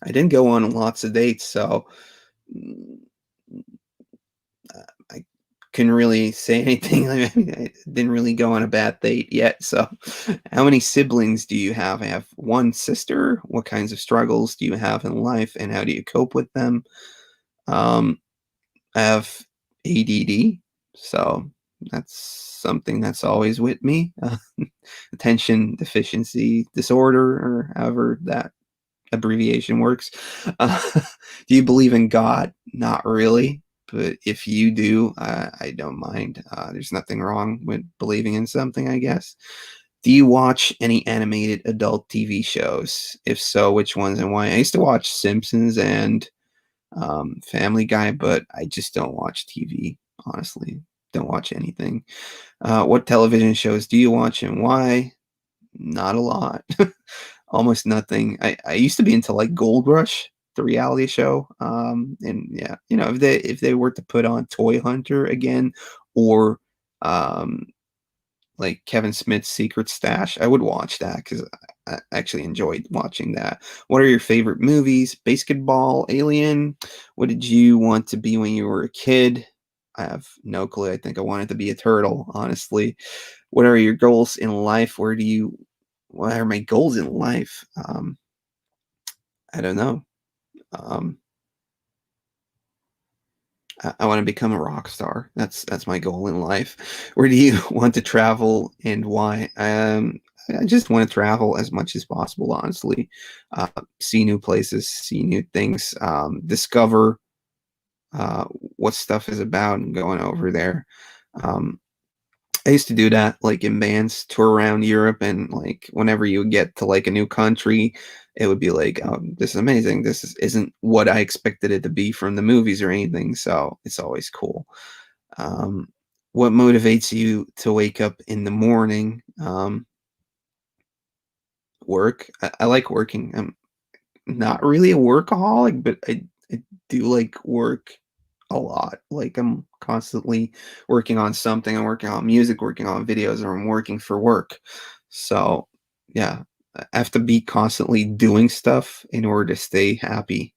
didn't go on lots of dates, so mm, I couldn't really say anything. I mean, I didn't really go on a bad date yet. So, how many siblings do you have? I have one sister. What kinds of struggles do you have in life, and how do you cope with them? Um, I have ADD, so that's something that's always with me. Attention deficiency disorder, or however that abbreviation works. Uh, do you believe in God? Not really. But if you do, I don't mind. There's nothing wrong with believing in something, I guess. Do you watch any animated adult TV shows? If so, which ones and why? I used to watch Simpsons and Family Guy, but I just don't watch TV, honestly. Don't watch anything. What television shows do you watch and why? Not a lot. Almost nothing. I used to be into like Gold Rush, the reality show. And yeah, if they were to put on Toy Hunter again, or um like Kevin Smith's Secret Stash, I would watch that because I actually enjoyed watching that. What are your favorite movies? Basketball, Alien. What did you want to be when you were a kid? I have no clue. I think I wanted to be a turtle, honestly. What are your goals in life? What are my goals in life? I don't know. Um, I want to become a rock star. That's my goal in life. Where do you want to travel and why? I just want to travel as much as possible, honestly. Uh, see new places, see new things, discover uh, what stuff is about and going over there. Um, I used to do that like in bands, tour around Europe, and like whenever you get to like a new country, it would be like, oh, this is amazing. Isn't what I expected it to be from the movies or anything. So it's always cool. Um, what motivates you to wake up in the morning? Work. I like working. I'm not really a workaholic, but I do like work a lot. Like I'm constantly working on something. I'm working on music, working on videos, or I'm working for work. So yeah, I have to be constantly doing stuff in order to stay happy.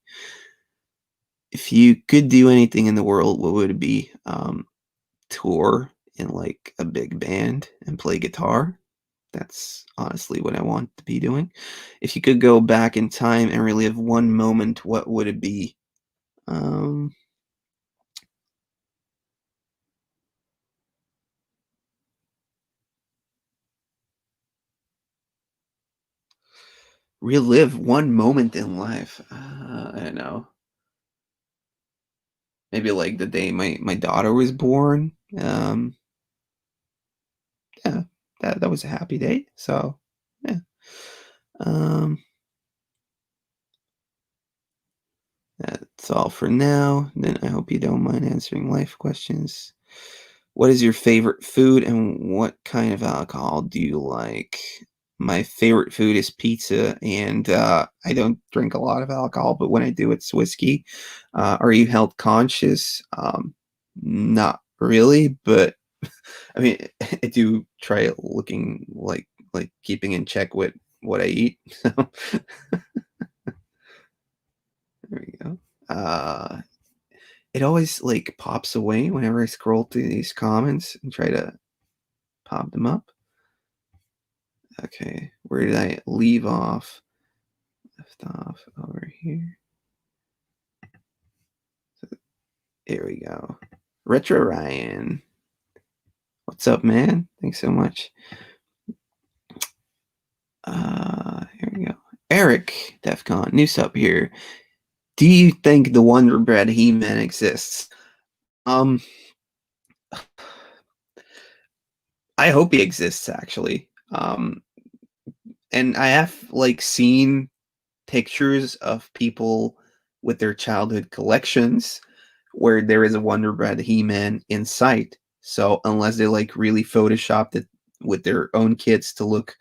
If you could do anything in the world, what would it be? Tour in like a big band and play guitar. That's honestly what I want to be doing. If you could go back in time and relive one moment, what would it be? Um, Relive one moment in life. I don't know. Maybe like the day my daughter was born. Yeah, that was a happy day. So yeah. Um, that's all for now. Then I hope you don't mind answering life questions. What is your favorite food and what kind of alcohol do you like? My favorite food is pizza, and I don't drink a lot of alcohol, but when I do, it's whiskey. Are you health conscious? Not really, but I mean, I do try looking like keeping in check with what I eat. So there we go. It always like pops away whenever I scroll through these comments and try to pop them up. Okay, where did I leave off? Left off over here. Here we go. Retro Ryan. What's up, man? Thanks so much. Here we go. Eric Defcon, new sub here. Do you think the Wonder Bread He-Man exists? Um, I hope he exists actually. And I have like seen pictures of people with their childhood collections where there is a Wonder Bread He-Man in sight. So unless they like really photoshopped it with their own kids to look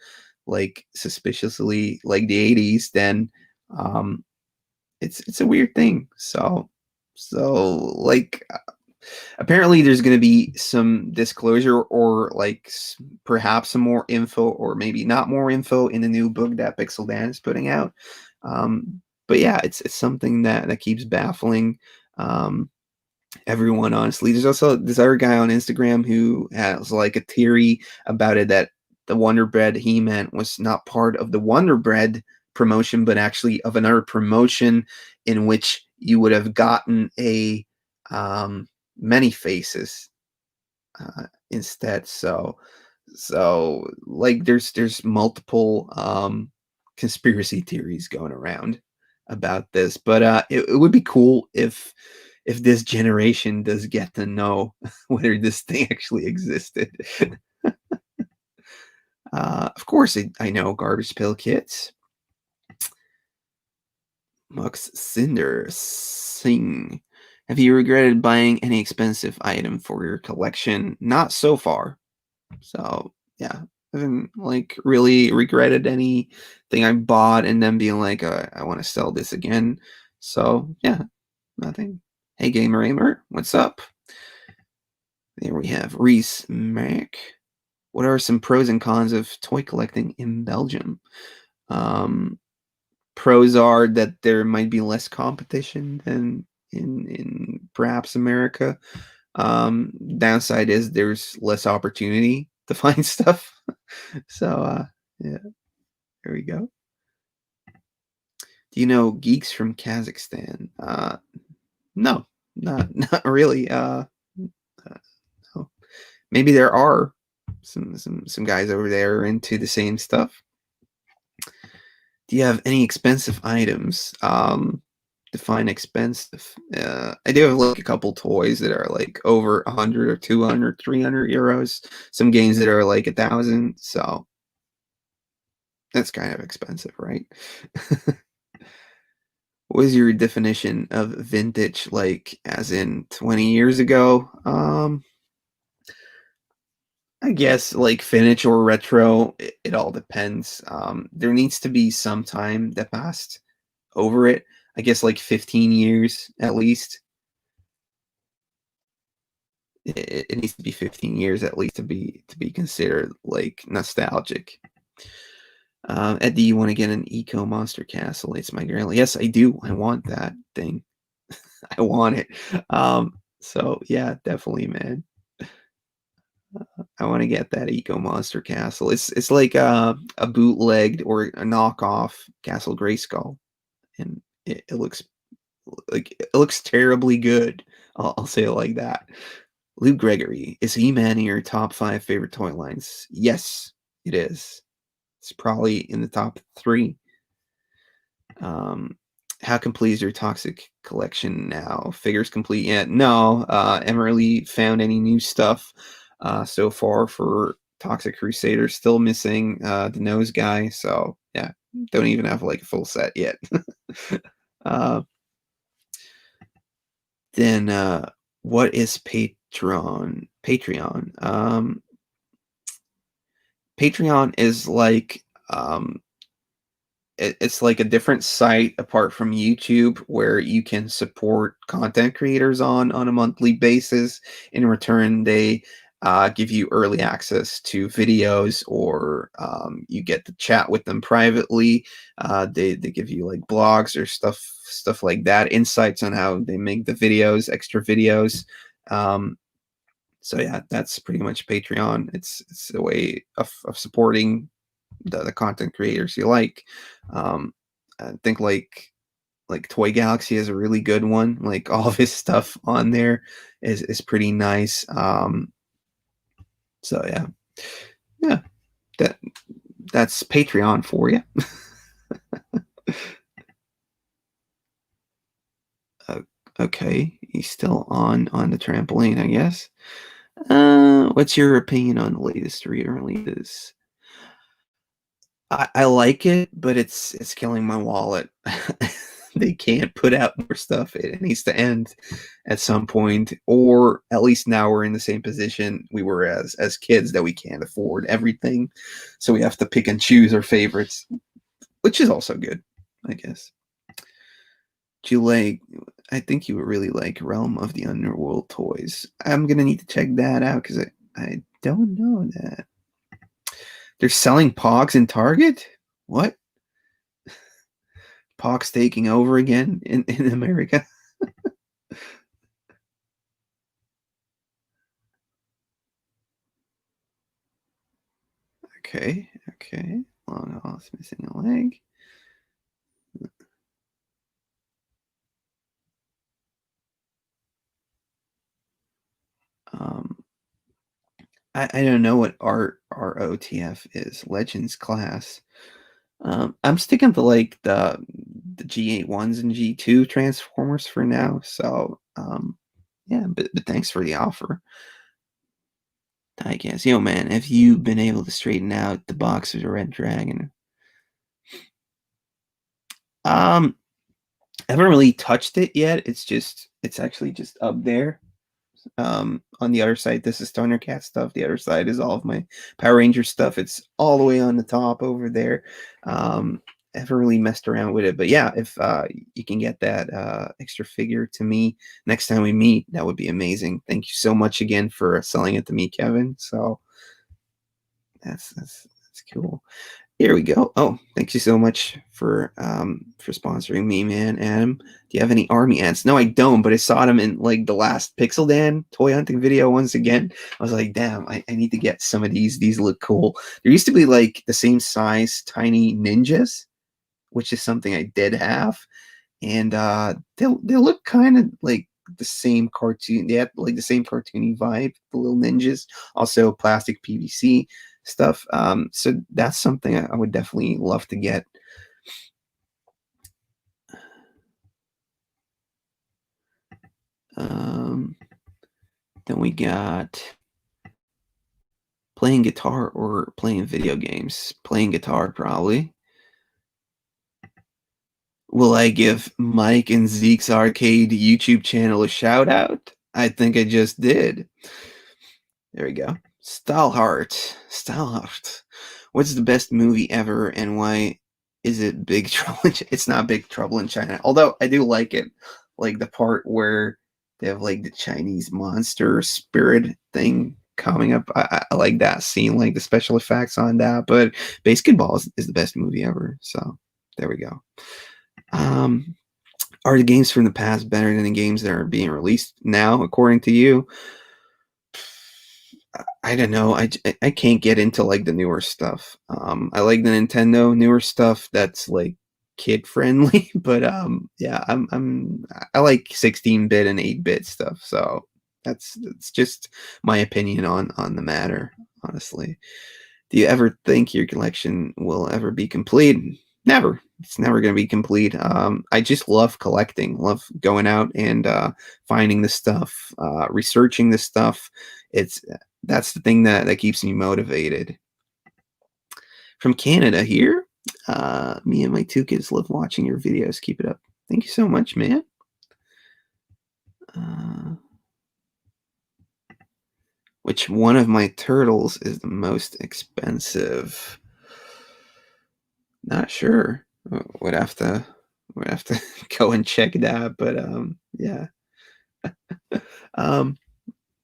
like suspiciously like the 80s, then um it's a weird thing. So like apparently there's going to be some disclosure or like perhaps some more info or maybe not more info in the new book that Pixel Dan is putting out. But yeah, it's something that keeps baffling everyone, honestly. There's also this other guy on Instagram who has like a theory about it that the Wonder Bread He-Man was not part of the Wonder Bread promotion, but actually of another promotion in which you would have gotten a many faces instead. So like there's multiple conspiracy theories going around about this, but it would be cool if this generation does get to know whether this thing actually existed. Of course, I know Garbage Pail Kids. Mux Cinder Sing. Have you regretted buying any expensive item for your collection? Not so far. So yeah, I haven't like really regretted anything I bought and then being like, I want to sell this again. So yeah, nothing. Hey Gamer Aimer, what's up? There we have Reese Mac. What are some pros and cons of toy collecting in Belgium? Um, Pros are that there might be less competition than in perhaps America. Downside is there's less opportunity to find stuff. So yeah, there we go. Do you know geeks from Kazakhstan? No, not really. No. Maybe there are some guys over there into the same stuff. Do you have any expensive items? Define expensive. I do have like a couple toys that are like over 100 or 200, 300 euros. Some games that are like 1,000. So that's kind of expensive, right? What is your definition of vintage, like as in 20 years ago? I guess like vintage or retro, it all depends. There needs to be some time that passed over it. I guess like 15 years at least. It needs to be 15 years at least to be considered like nostalgic. Ed, do you want to get an Eco Monster Castle? It's my girl. Yes, I do. I want that thing. I want it. So yeah, definitely, man. I want to get that Eco Monster Castle. It's like a bootlegged or a knockoff Castle Grayskull, and it looks like it looks terribly good. I'll say it like that. Luke Gregory, is He-Man in your top 5 favorite toy lines? Yes, it is. It's probably in the top 3. How complete is your Toxic collection now? Figures complete yet? No. Haven't really found any new stuff so far for Toxic Crusader. Still missing the nose guy. So yeah, don't even have like a full set yet. uh, then what is Patreon? Patreon is like it's like a different site apart from YouTube where you can support content creators on a monthly basis. In return, they give you early access to videos, or you get to chat with them privately. They give you like blogs or stuff like that, insights on how they make the videos, extra videos. So yeah, that's pretty much Patreon. It's a way of supporting the content creators you like. I think like Toy Galaxy is a really good one. Like all of his stuff on there is pretty nice. So yeah, yeah, that that's Patreon for you. Okay, he's still on the trampoline, I guess. What's your opinion on the latest re-releases? I like it, but it's killing my wallet. They can't put out more stuff. It needs to end at some point, or at least now we're in the same position we were as kids that we can't afford everything, so we have to pick and choose our favorites, which is also good, I guess. Do you like? I think you would really like Realm of the Underworld toys. I'm gonna need to check that out because I don't know that. They're selling Pogs in Target? What? Pogs taking over again in America? Okay, okay. Long Hoss missing a leg. Um, I don't know what ROTF is. Legends class. I'm sticking to like the G81s and G2 Transformers for now. So yeah, but thanks for the offer. I guess. Yo man, have you been able to straighten out the box of the Red Dragon? I haven't really touched it yet. It's actually just up there. On the other side, this is Thundercat stuff. The other side is all of my Power Ranger stuff. It's all the way on the top over there. I haven't really messed around with it, but yeah, if you can get that extra figure to me next time we meet, that would be amazing. Thank you so much again for selling it to me, Kevin. So that's cool. Here we go. Oh, thank you so much for sponsoring me, man. Adam, do you have any army ants? No, I don't, but I saw them in like the last Pixel Dan toy hunting video once again. I was like, damn, I need to get some of these. These look cool. There used to be like the same size tiny ninjas, which is something I did have. And they look kind of like the same cartoon. They had like the same cartoony vibe. The little ninjas, also plastic PVC stuff. So that's something I would definitely love to get. Then we got playing guitar or playing video games. Playing guitar, probably. Will I give Mike and Zeke's Arcade YouTube channel a shout out? I think I just did. There we go. Stahlhart. What's the best movie ever, and why is it Big Trouble? It's not Big Trouble in China. Although I do like it, like the part where they have like the Chinese monster spirit thing coming up. I like that scene, like the special effects on that. But Basketball is the best movie ever. So there we go. Are the games from the past better than the games that are being released now, according to you? I don't know. I can't get into like the newer stuff. I like the Nintendo newer stuff that's like kid friendly, but yeah, I like 16-bit and 8-bit stuff. So that's just my opinion on the matter, honestly. Do you ever think your collection will ever be complete? Never. It's never going to be complete. I just love collecting, love going out and finding the stuff, researching the stuff. That's the thing that keeps me motivated. From Canada here, me and my 2 kids love watching your videos. Keep it up. Thank you so much, man. Which one of my turtles is the most expensive? Not sure. Would have to go and check that. But yeah.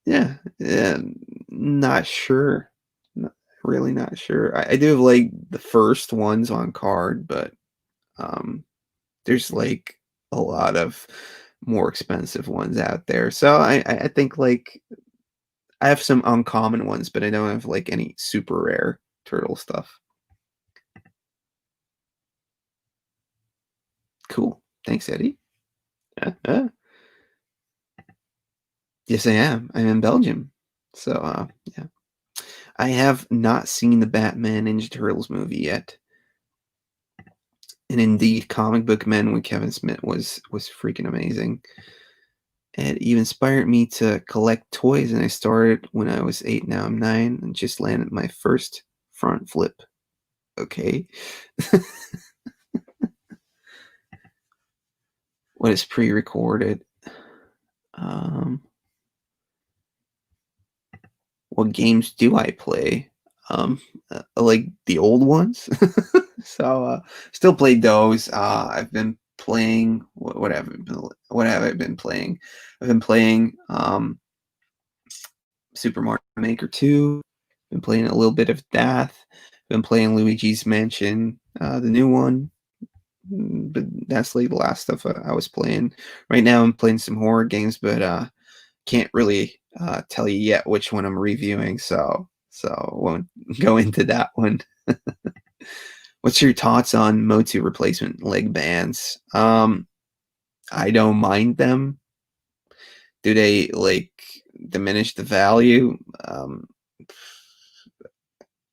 Yeah, not sure. Really not sure. I do have like the first ones on card, but there's like a lot of more expensive ones out there. So I think like I have some uncommon ones, but I don't have like any super rare turtle stuff. Cool. Thanks, Eddie. Yes, I am. I'm in Belgium. So yeah. I have not seen the Batman Ninja Turtles movie yet. And indeed, Comic Book Men with Kevin Smith was freaking amazing. It even inspired me to collect toys, and I started when I was 8. Now I'm 9, and just landed my first front flip. Okay. What is pre-recorded? What games do I play? Like the old ones. So still play those. I've been playing what have I been playing? I've been playing Super Mario Maker 2. Been playing a little bit of that. Been playing Luigi's Mansion, the new one. But that's like the last stuff I was playing. Right now I'm playing some horror games, but can't really tell you yet which one I'm reviewing, so won't go into that one. What's your thoughts on motu replacement leg bands? I don't mind them. Do they like diminish the value?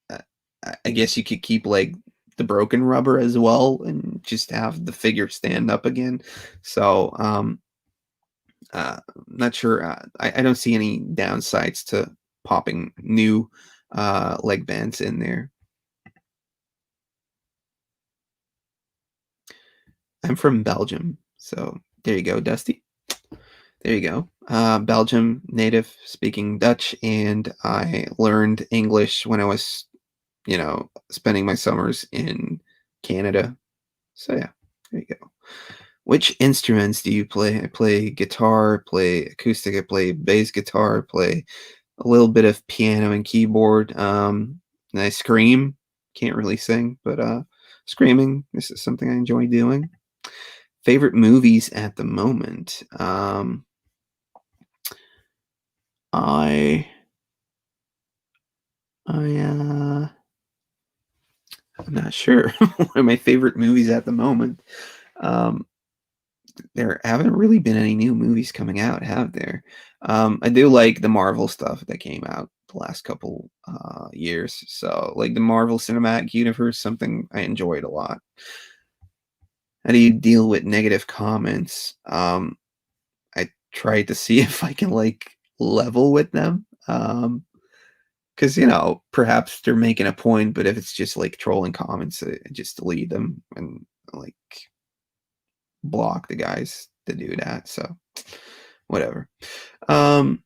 I guess you could keep like the broken rubber as well and just have the figure stand up again. So not sure. I don't see any downsides to popping new leg bands in there. I'm from Belgium, so there you go, Dusty. There you go. Belgium native, speaking Dutch, and I learned English when I was, spending my summers in Canada. So yeah, there you go. Which instruments do you play? I play guitar, play acoustic, I play bass guitar, play a little bit of piano and keyboard. And I scream. Can't really sing, but screaming this is something I enjoy doing. Favorite movies at the moment. I I'm not sure. One of my favorite movies at the moment. Um, there haven't really been any new movies coming out, have there? I do like the Marvel stuff that came out the last couple years. So, like the Marvel Cinematic Universe, something I enjoyed a lot. How do you deal with negative comments? I try to see if I can like level with them. Because perhaps they're making a point, but if it's just like trolling comments, I just delete them and like block the guys to do that. So whatever. Do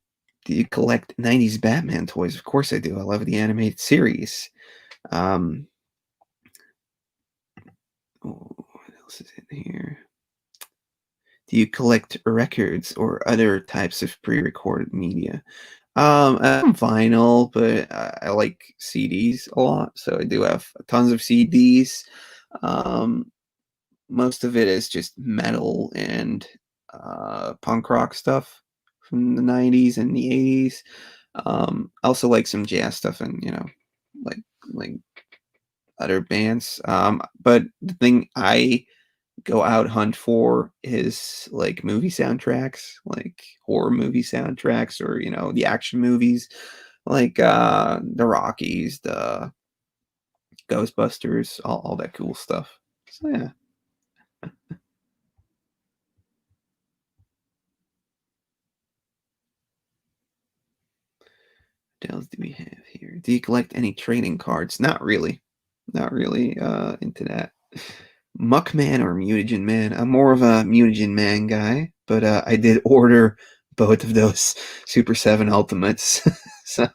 you collect 90s Batman toys? Of course I do. I love the animated series. What else is in here? Do you collect records or other types of pre-recorded media? I'm vinyl, but I like CDs a lot, so I do have tons of CDs. Most of it is just metal and punk rock stuff from the 90s and the 80s. I also like some jazz stuff and like other bands. But the thing I go out hunt for is like movie soundtracks, like horror movie soundtracks, or the action movies, like the Rockies, the Ghostbusters, all that cool stuff. So yeah. What else do we have here? Do you collect any trading cards? Not really. Not really into that. Muckman or Mutagen Man? I'm more of a Mutagen Man guy, but I did order both of those Super 7 Ultimates. So,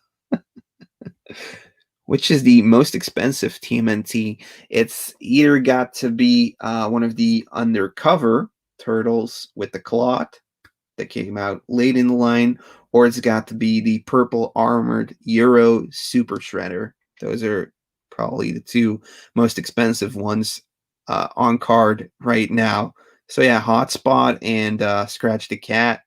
which is the most expensive TMNT? It's either got to be one of the undercover turtles with the clot that came out late in the line, or it's got to be the purple armored Euro Super Shredder. Those are probably the two most expensive ones on card right now. So yeah, Hotspot and Scratch the Cat.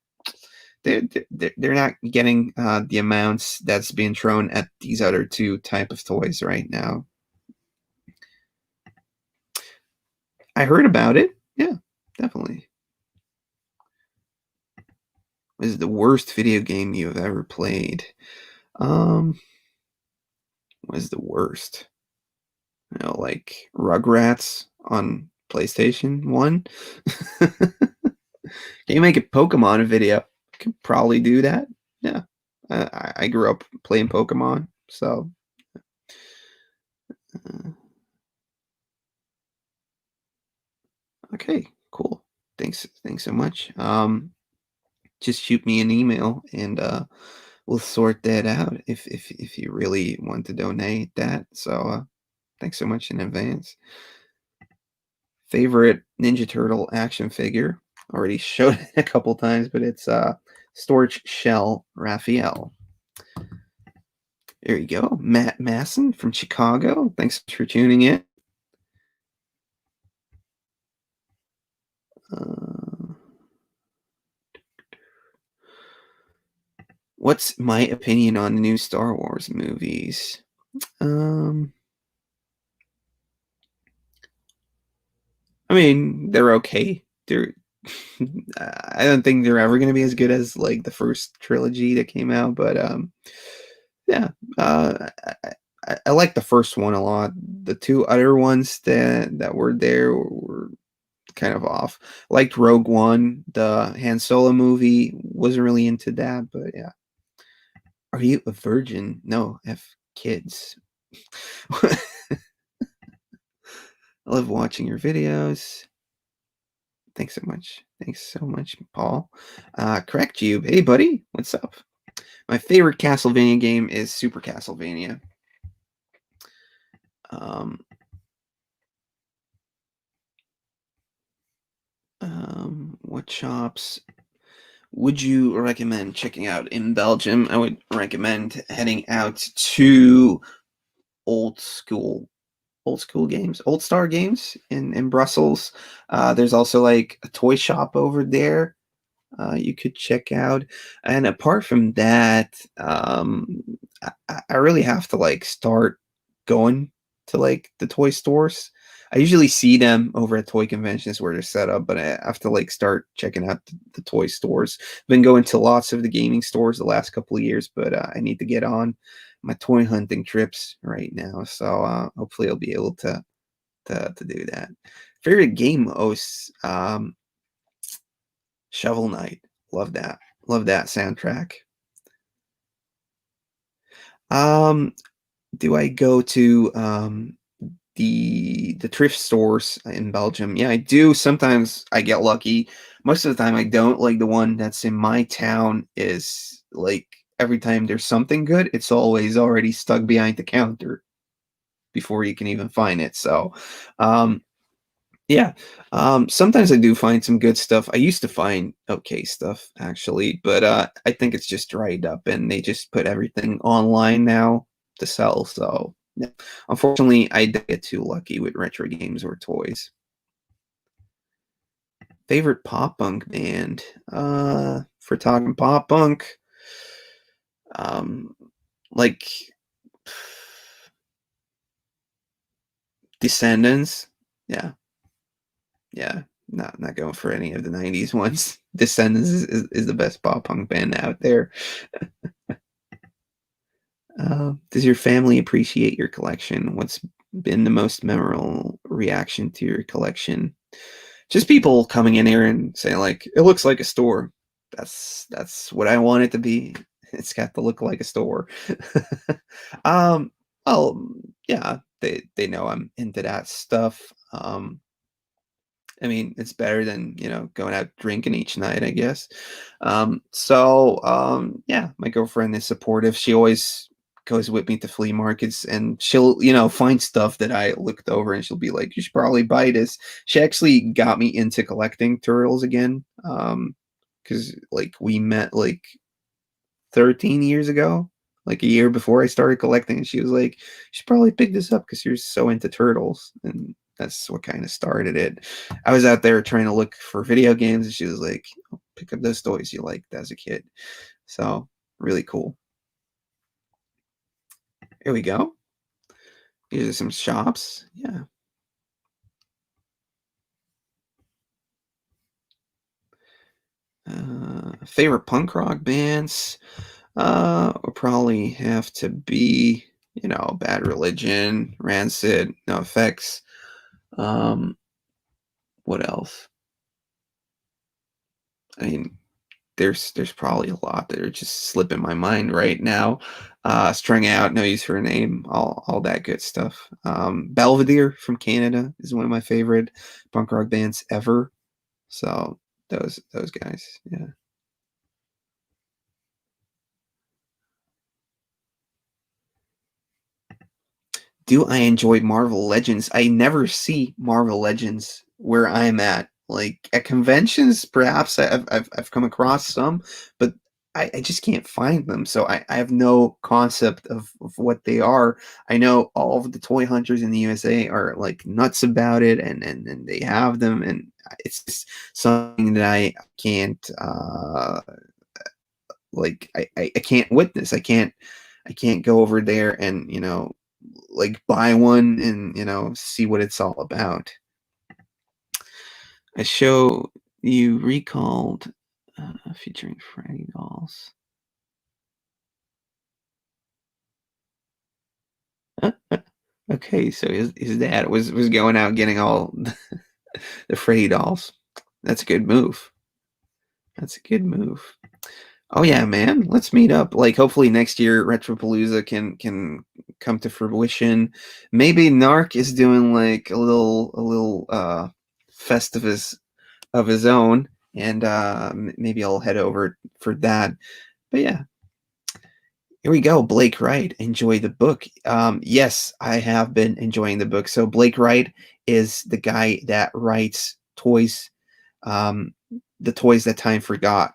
They're not getting the amounts that's being thrown at these other two type of toys right now. I heard about it. Yeah, definitely. What is the worst video game you have ever played? What is the worst? Like Rugrats on PlayStation 1. Can you make a Pokemon video? Could probably do that. Yeah. I grew up playing Pokemon, so okay, cool. Thanks so much. Just shoot me an email and we'll sort that out if you really want to donate that. So thanks so much in advance. Favorite Ninja Turtle action figure? Already showed it a couple times, but it's Storage Shell Raphael. There you go. Matt Masson from Chicago. Thanks for tuning in. What's my opinion on the new Star Wars movies? I mean, they're okay. They're I don't think they're ever going to be as good as like the first trilogy that came out, but yeah, I like the first one a lot. The two other ones that were there were kind of off. Liked Rogue One, the Han Solo movie. Wasn't really into that, but yeah. Are you a virgin? No, I have kids. I love watching your videos. Thanks so much. Thanks so much, Paul. Correct you. Hey, buddy. What's up? My favorite Castlevania game is Super Castlevania. What shops would you recommend checking out in Belgium? I would recommend heading out to old school games, Old Star Games in Brussels. There's also like a toy shop over there you could check out. And apart from that, I really have to like start going to like the toy stores. I usually see them over at toy conventions where they're set up, but I have to like start checking out the toy stores. Been going to lots of the gaming stores the last couple of years, but I need to get on my toy hunting trips right now. So hopefully I'll be able to do that. Favorite game hosts, Shovel Knight. Love that. Love that soundtrack. Um, do I go to the thrift stores in Belgium? Yeah, I do. Sometimes I get lucky. Most of the time I don't. Like the one that's in my town is like every time there's something good, it's always already stuck behind the counter before you can even find it. So um yeah. Sometimes I do find some good stuff. I used to find okay stuff actually, but I think it's just dried up and they just put everything online now to sell. So yeah. Unfortunately, I didn't get too lucky with retro games or toys. Favorite pop punk band? For talking pop punk, um, like Descendants. Yeah, yeah, not going for any of the '90s ones. Descendants is the best pop punk band out there. Does your family appreciate your collection? What's been the most memorable reaction to your collection? Just people coming in here and saying like, "It looks like a store." That's what I want it to be. It's got to look like a store. um, well, yeah, they know I'm into that stuff. I mean, it's better than, going out drinking each night, I guess. Yeah, my girlfriend is supportive. She always goes with me to flea markets and she'll, find stuff that I looked over and she'll be like, you should probably buy this. She actually got me into collecting turtles again. Because like we met like 13 years ago, like a year before I started collecting. And she was like, you should probably pick this up because you're so into turtles. And that's what kind of started it. I was out there trying to look for video games, and she was like, oh, pick up those toys you liked as a kid. So, really cool. Here we go. These are some shops. Yeah. Favorite punk rock bands? Would probably have to be, Bad Religion, Rancid, No Effects. Um, what else? I mean, there's probably a lot that are just slipping my mind right now. Strung Out, No Use for a Name, all that good stuff. Belvedere from Canada is one of my favorite punk rock bands ever. So those guys, yeah. Do I enjoy Marvel Legends? I never see Marvel Legends where I'm at. Like at conventions, perhaps I've come across some, but I just can't find them. So I have no concept of what they are. I know all of the toy hunters in the USA are like nuts about it and they have them and it's just something that I can't like I can't witness. I can't go over there and like buy one and see what it's all about. A show you recalled featuring Freddy dolls. Okay, so his dad was going out getting all the Freddy dolls. That's a good move. That's a good move. Oh yeah, man. Let's meet up. Like hopefully next year Retropalooza can come to fruition. Maybe Narc is doing like a little festivus of his own, and maybe I'll head over for that. But yeah, here we go. Blake Wright, enjoy the book. Yes, I have been enjoying the book. So Blake Wright is the guy that writes toys, um, the toys that time forgot.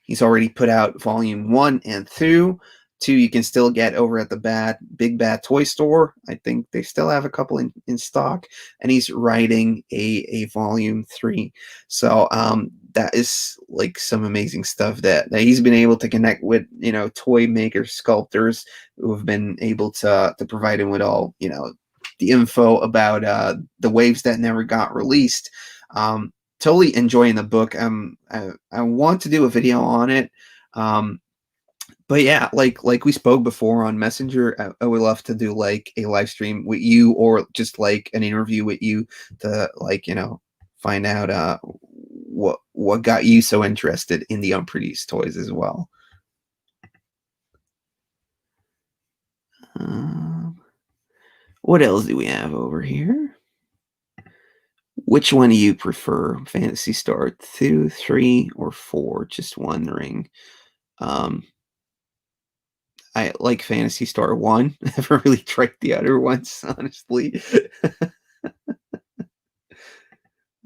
He's already put out volume 1 and 2. 2 you can still get over at the Big Bad Toy Store. I think they still have a couple in stock, and he's writing a volume 3. So that is like some amazing stuff that he's been able to connect with, toy makers, sculptors who have been able to provide him with all, the info about the waves that never got released. Totally enjoying the book. I want to do a video on it. But yeah, like we spoke before on Messenger, I would love to do like a live stream with you, or just like an interview with you to, like, find out what got you so interested in the unproduced toys as well. What else do we have over here? Which one do you prefer? Phantasy Star 2, 3, or 4? Just wondering. I like Phantasy Star 1. I haven't really tried the other ones, honestly.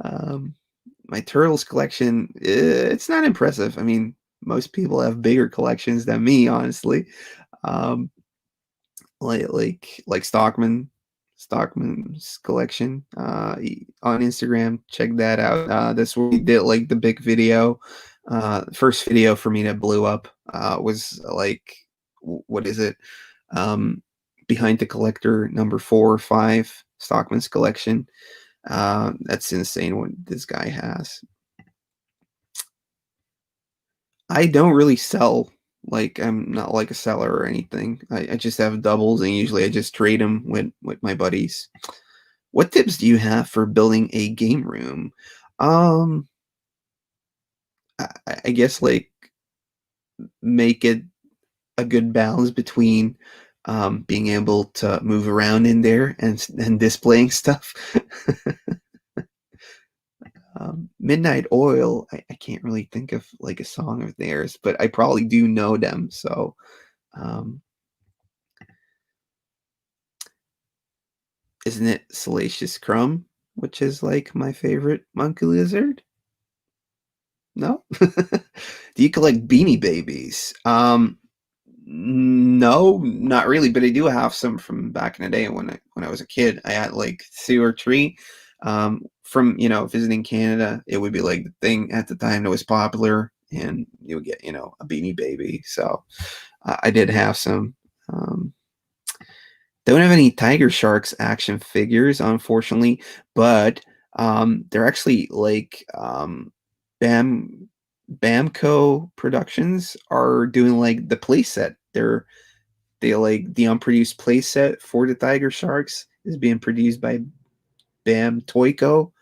My Turtles collection, it's not impressive. I mean, most people have bigger collections than me, honestly. Um, like Stockman's collection on Instagram. Check that out. That's where we did like the big video. First video for me that blew up was like, what is it? Behind the Collector number 4 or 5, Stockman's collection. That's insane what this guy has. I don't really sell. Like, I'm not like a seller or anything. I just have doubles, and usually I just trade them with my buddies. What tips do you have for building a game room? Um, I guess like make it a good balance between being able to move around in there and displaying stuff. Midnight Oil, I can't really think of like a song of theirs, but I probably do know them. So, isn't it Salacious Crumb, which is like my favorite monkey lizard? No? Do you collect Beanie Babies? No, not really, but I do have some from back in the day when I was a kid. I had like 2 or 3 from visiting Canada. It would be like the thing at the time that was popular, and you would get a Beanie Baby. So I did have some. Don't have any Tiger Sharks action figures, unfortunately, but they're actually like Bam Bamco Productions are doing like the playset. They like the unproduced playset for the Tiger Sharks is being produced by Bam Toyco.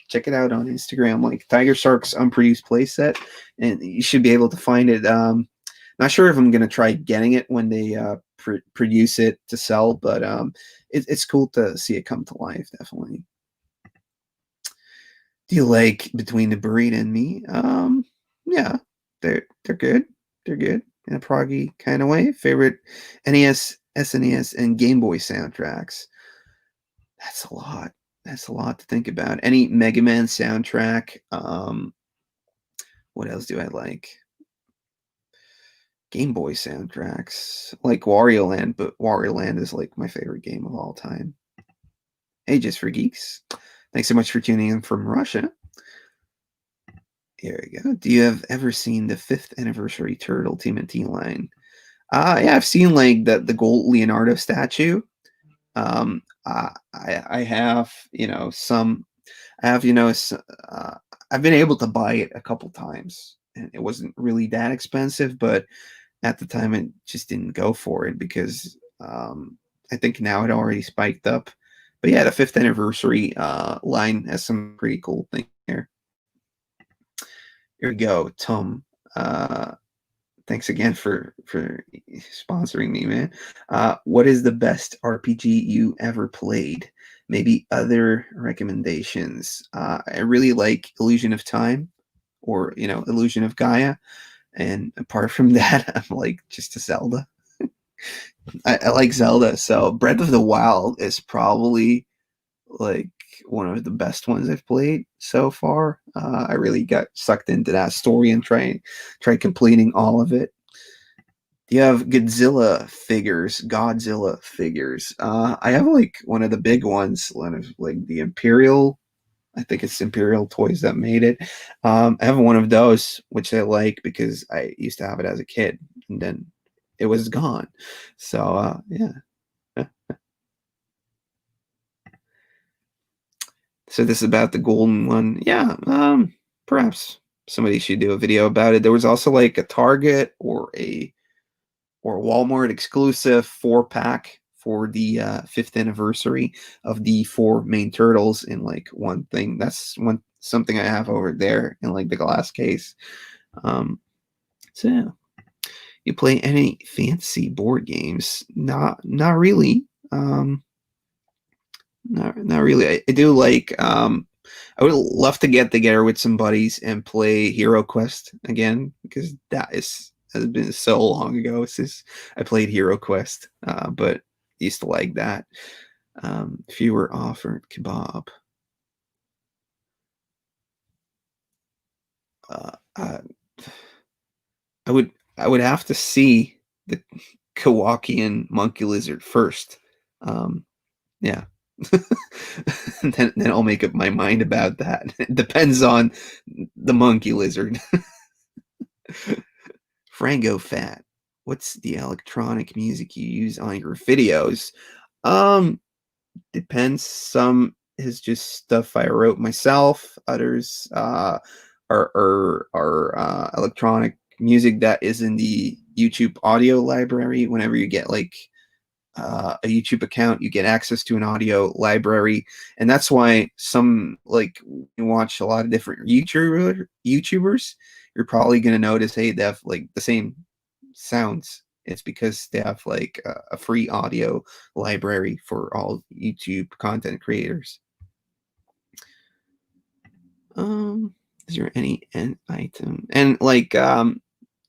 Check it out on Instagram, like Tiger Sharks unproduced playset, and you should be able to find it. Not sure if I'm gonna try getting it when they produce it to sell, but it's cool to see it come to life. Definitely. Do you like Between the Buried and Me? Yeah, they're good. They're good in a proggy kind of way. Favorite NES, SNES, and Game Boy soundtracks. That's a lot. That's a lot to think about. Any Mega Man soundtrack. What else do I like? Game Boy soundtracks, like Wario Land, but Wario Land is like my favorite game of all time. Hey, just for geeks. Thanks so much for tuning in from Russia. Here we go. Do you have ever seen the 5th anniversary Turtle Tmnt line? Yeah, I've seen like the gold Leonardo statue. I have some. I have I've been able to buy it a couple times, and it wasn't really that expensive, but at the time I just didn't go for it because I think now it already spiked up. But yeah, the 5th anniversary line has some pretty cool things here. Here we go, Tom. Thanks again for sponsoring me, man. What is the best RPG you ever played? Maybe other recommendations. I really like Illusion of Time, or Illusion of Gaia. And apart from that, I'm like just a Zelda. I like Zelda, so Breath of the Wild is probably like one of the best ones I've played so far. I really got sucked into that story and try completing all of it. You have Godzilla figures. I have like one of the big ones, one of like the Imperial. I think it's Imperial Toys that made it. I have one of those, which I like because I used to have it as a kid, and then it was gone. So yeah. So this is about the golden one. Yeah, perhaps somebody should do a video about it. There was also like a Target or Walmart exclusive 4-pack for the 5th anniversary of the 4 main turtles in like one thing. That's something I have over there in like the glass case. So yeah. You play any fancy board games? Not really. Not really. I do like. I would love to get together with some buddies and play Hero Quest again because has been so long ago since I played Hero Quest. But used to like that. If you were offered kebab, uh, I would have to see the Kowakian monkey lizard first. Yeah. then I'll make up my mind about that. It depends on the monkey lizard. Frango Fat. What's the electronic music you use on your videos? Um, Depends. Some is just stuff I wrote myself. Others are electronic music that is in the YouTube audio library. Whenever you get like a YouTube account, you get access to an audio library, and that's why some like you watch a lot of different YouTubers, you're probably gonna notice, hey, they have like the same sounds. It's because they have like a free audio library for all YouTube content creators. Is there any end item? And like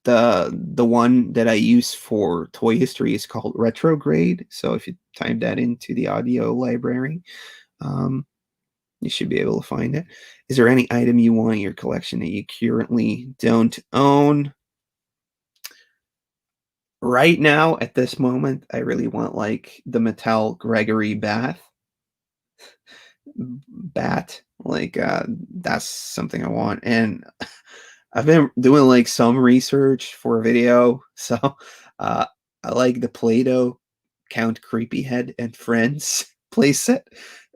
the one that I use for toy history is called Retrograde. So if you type that into the audio library, um, you should be able to find it. Is there any item you want in your collection that you currently don't own? Right now, at this moment, I really want like the Mattel Gregory bat. Like that's something I want. And I've been doing like some research for a video, so uh, I like the Play-Doh Count Creepyhead and Friends playset.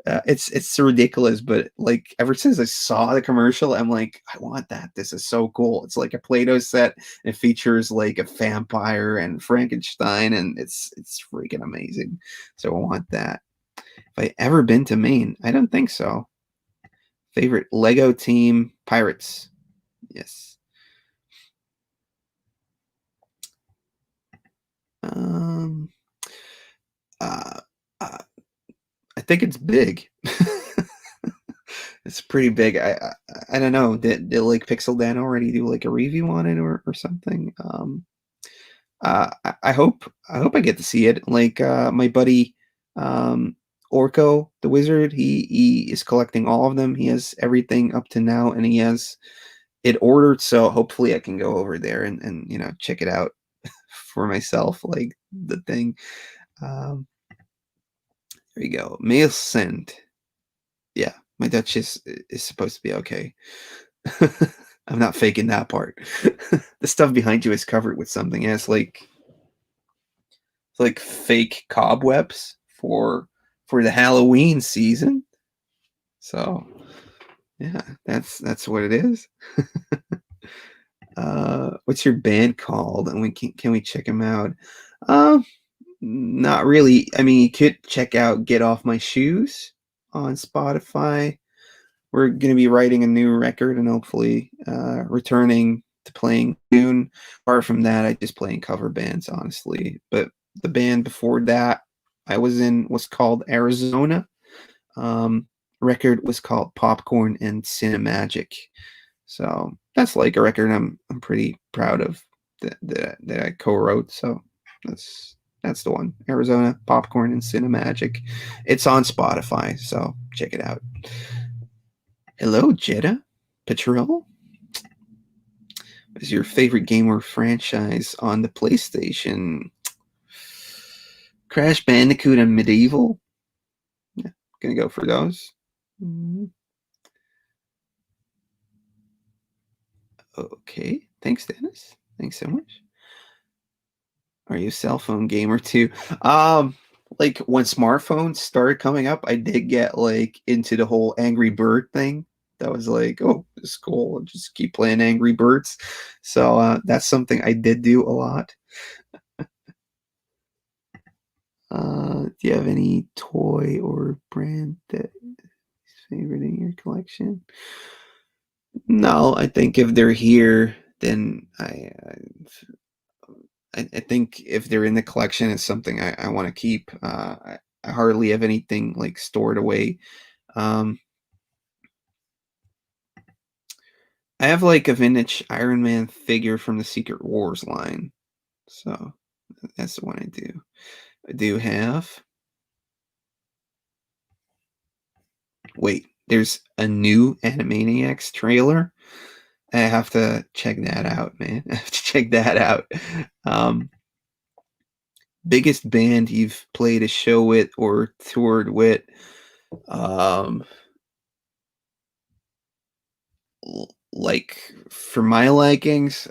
It's ridiculous, but like ever since I saw the commercial, I'm like, I want that. This is so cool. It's like a Play-Doh set. And it features like a vampire and Frankenstein, and it's freaking amazing. So I want that. Have I ever been to Maine? I don't think so. Favorite Lego team? Pirates. Yes. Um, uh, uh, I think it's big. It's pretty big. I don't know. Did like Pixel Dan already do like a review on it or something? I hope I get to see it. Like my buddy, um, Orko the Wizard. He is collecting all of them. He has everything up to now, and he has it ordered. So hopefully I can go over there and check it out for myself. Like the thing. There you go. Mail sent. Yeah, my Dutch is supposed to be okay. I'm not faking that part. The stuff behind you is covered with something. It's like fake cobwebs for the Halloween season. So yeah, that's what it is. What's your band called? And can we check them out? Not really. I mean, you could check out Get Off My Shoes on Spotify. We're going to be writing a new record and hopefully returning to playing soon. Apart from that, I just play in cover bands, honestly. But the band before that I was in was called Arizona. Record was called Popcorn and Cinemagic. So that's like a record I'm pretty proud of that I co-wrote. So that's the one. Arizona, Popcorn and Cinemagic. It's on Spotify, so check it out. Hello, Jeddah Patrol. What is your favorite game or franchise on the PlayStation? Crash Bandicoot and Medieval. Yeah, gonna go for those. Okay, thanks, Dennis. Thanks so much. Are you a cell phone gamer too? Like when smartphones started coming up, I did get like into the whole Angry Bird thing. That was like, oh, it's cool. I'll just keep playing Angry Birds. So that's something I did do a lot. Do you have any toy or brand that is favorite in your collection? No, I think if they're here, then I think if they're in the collection, it's something I want to keep. I hardly have anything like stored away. Um, I have like a vintage Iron Man figure from the Secret Wars line, so that's the one I do. I do have. Wait, there's a new Animaniacs trailer. I have to check that out, man. I have to check that out. Um, Biggest band you've played a show with or toured with? Um, like for my likings,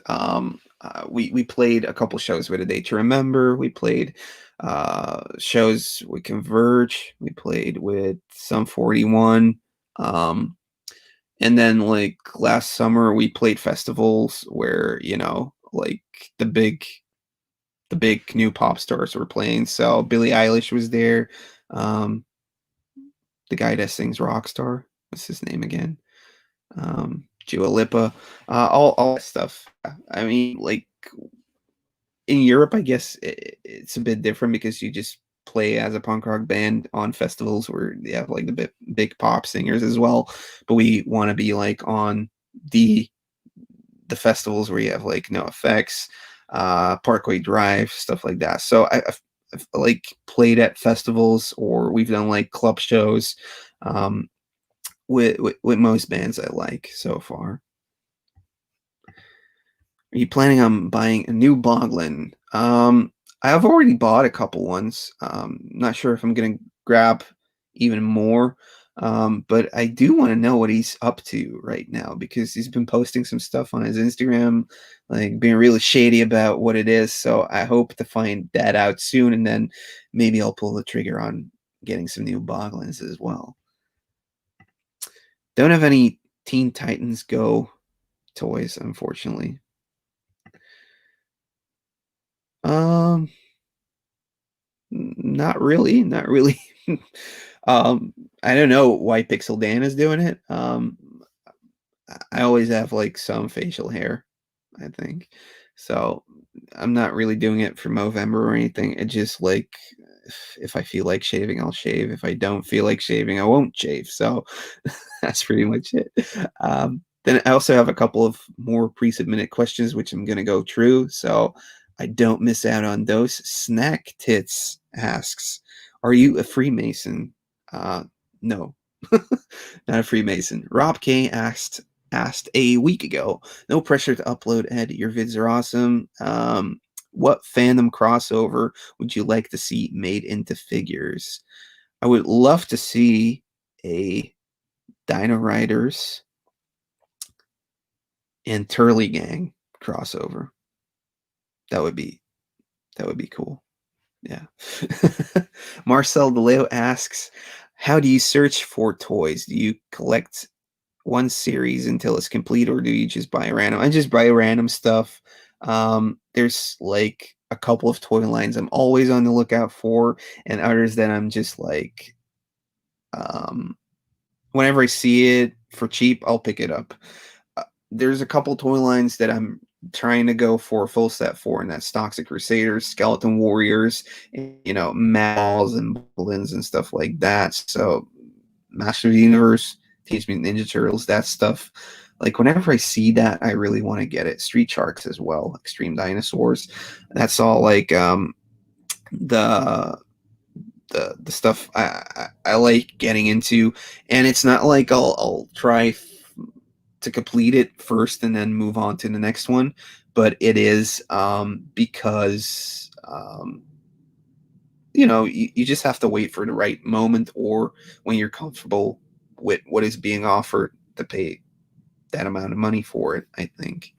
we played a couple shows with A Day to Remember. We played shows with Converge. We played with Sum 41. Um, and then like last summer we played festivals where, like the big the big new pop stars were playing. So Billie Eilish was there. Um, the guy that sings Rockstar. What's his name again? Dua Lipa, all that stuff. I mean, like in Europe, I guess it's a bit different because you just play as a punk rock band on festivals where they have like the big pop singers as well. But we want to be like on the the festivals where you have like No Effects, Parkway Drive, stuff like that. So I've like played at festivals or we've done like club shows with most bands I like so far. Are you planning on buying a new Bloglin? I've already bought a couple ones. Not sure if I'm gonna grab even more. But I do want to know what he's up to right now because he's been posting some stuff on his Instagram, like being really shady about what it is. So I hope to find that out soon, and then maybe I'll pull the trigger on getting some new Boglins as well. Don't have any Teen Titans Go toys, unfortunately. Um, Not really, not really. um, I don't know why Pixel Dan is doing it. I always have like some facial hair, I think. So I'm not really doing it for Movember or anything. It just like if I feel like shaving, I'll shave. If I don't feel like shaving, I won't shave. So that's pretty much it. Then I also have a couple of more pre-submitted questions, which I'm gonna go through, so I don't miss out on those. Snack Tits asks, "Are you a Freemason?" No, not a Freemason. Rob K asked a week ago. No pressure to upload, Ed. Your vids are awesome. What fandom crossover would you like to see made into figures? I would love to see a Dino Riders and Turley Gang crossover. That would be cool. Yeah. Marcel DeLeo asks, how do you search for toys? Do you collect one series until it's complete, or do you just buy random? I just buy random stuff. There's like a couple of toy lines I'm always on the lookout for, and others that I'm just like, um, whenever I see it for cheap, I'll pick it up. There's a couple toy lines that I'm trying to go for a full set for, and that's Toxic Crusaders, Skeleton Warriors, Malls and Blins and stuff like that. So, Master of the Universe, Teenage Mutant Ninja Turtles, that stuff. Like whenever I see that, I really want to get it. Street Sharks as well, Extreme Dinosaurs. That's all like the the stuff I like getting into, and it's not like I'll try to complete it first and then move on to the next one, but it is because you just have to wait for the right moment or when you're comfortable with what is being offered to pay that amount of money for it, I think.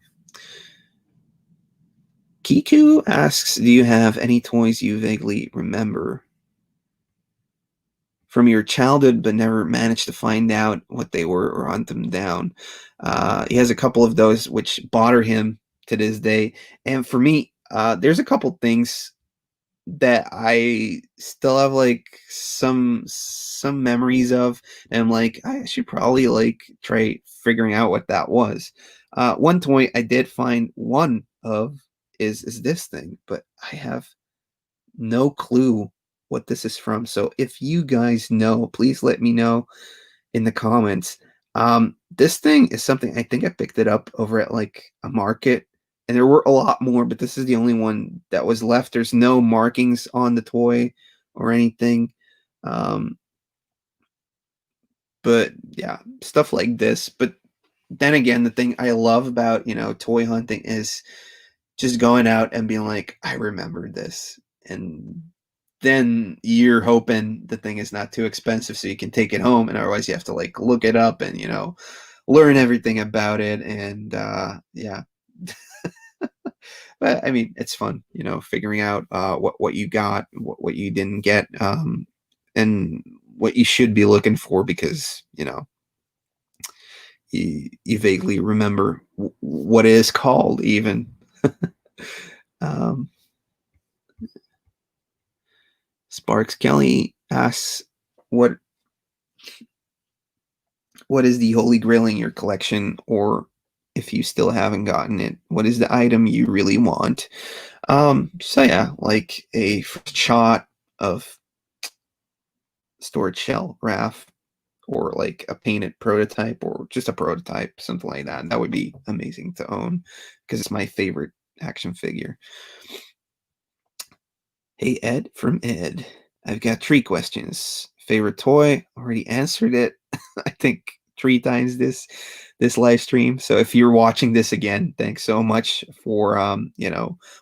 Kiku asks, do you have any toys you vaguely remember? from your childhood but never managed to find out what they were or hunt them down. He has a couple of those which bother him to this day. And for me, there's a couple things that I still have like some memories of, and I'm like, I should probably like try figuring out what that was. One toy I did find one of is this thing, but I have no clue what this is from. So if you guys know, please let me know in the comments. This thing is something I think I picked it up over at like a market, and there were a lot more, but this is the only one that was left. There's no markings on the toy or anything. Um, but yeah, stuff like this. But then again, the thing I love about, toy hunting is just going out and being like, I remember this. And then you're hoping the thing is not too expensive so you can take it home. And otherwise you have to like look it up and, learn everything about it. And yeah. But I mean, it's fun, figuring out what you got, what you didn't get, and what you should be looking for, because, you vaguely remember what it is called even. um, Sparks Kelly asks, what is the holy grail in your collection, or if you still haven't gotten it, what is the item you really want? So yeah, like a shot of storage shell RAF, or like a painted prototype, or just a prototype, something like that. That would be amazing to own, because it's my favorite action figure. Hey Ed from Ed, I've got 3 questions. Favorite toy? Already answered it. I think 3 times this live stream. So if you're watching this again, thanks so much for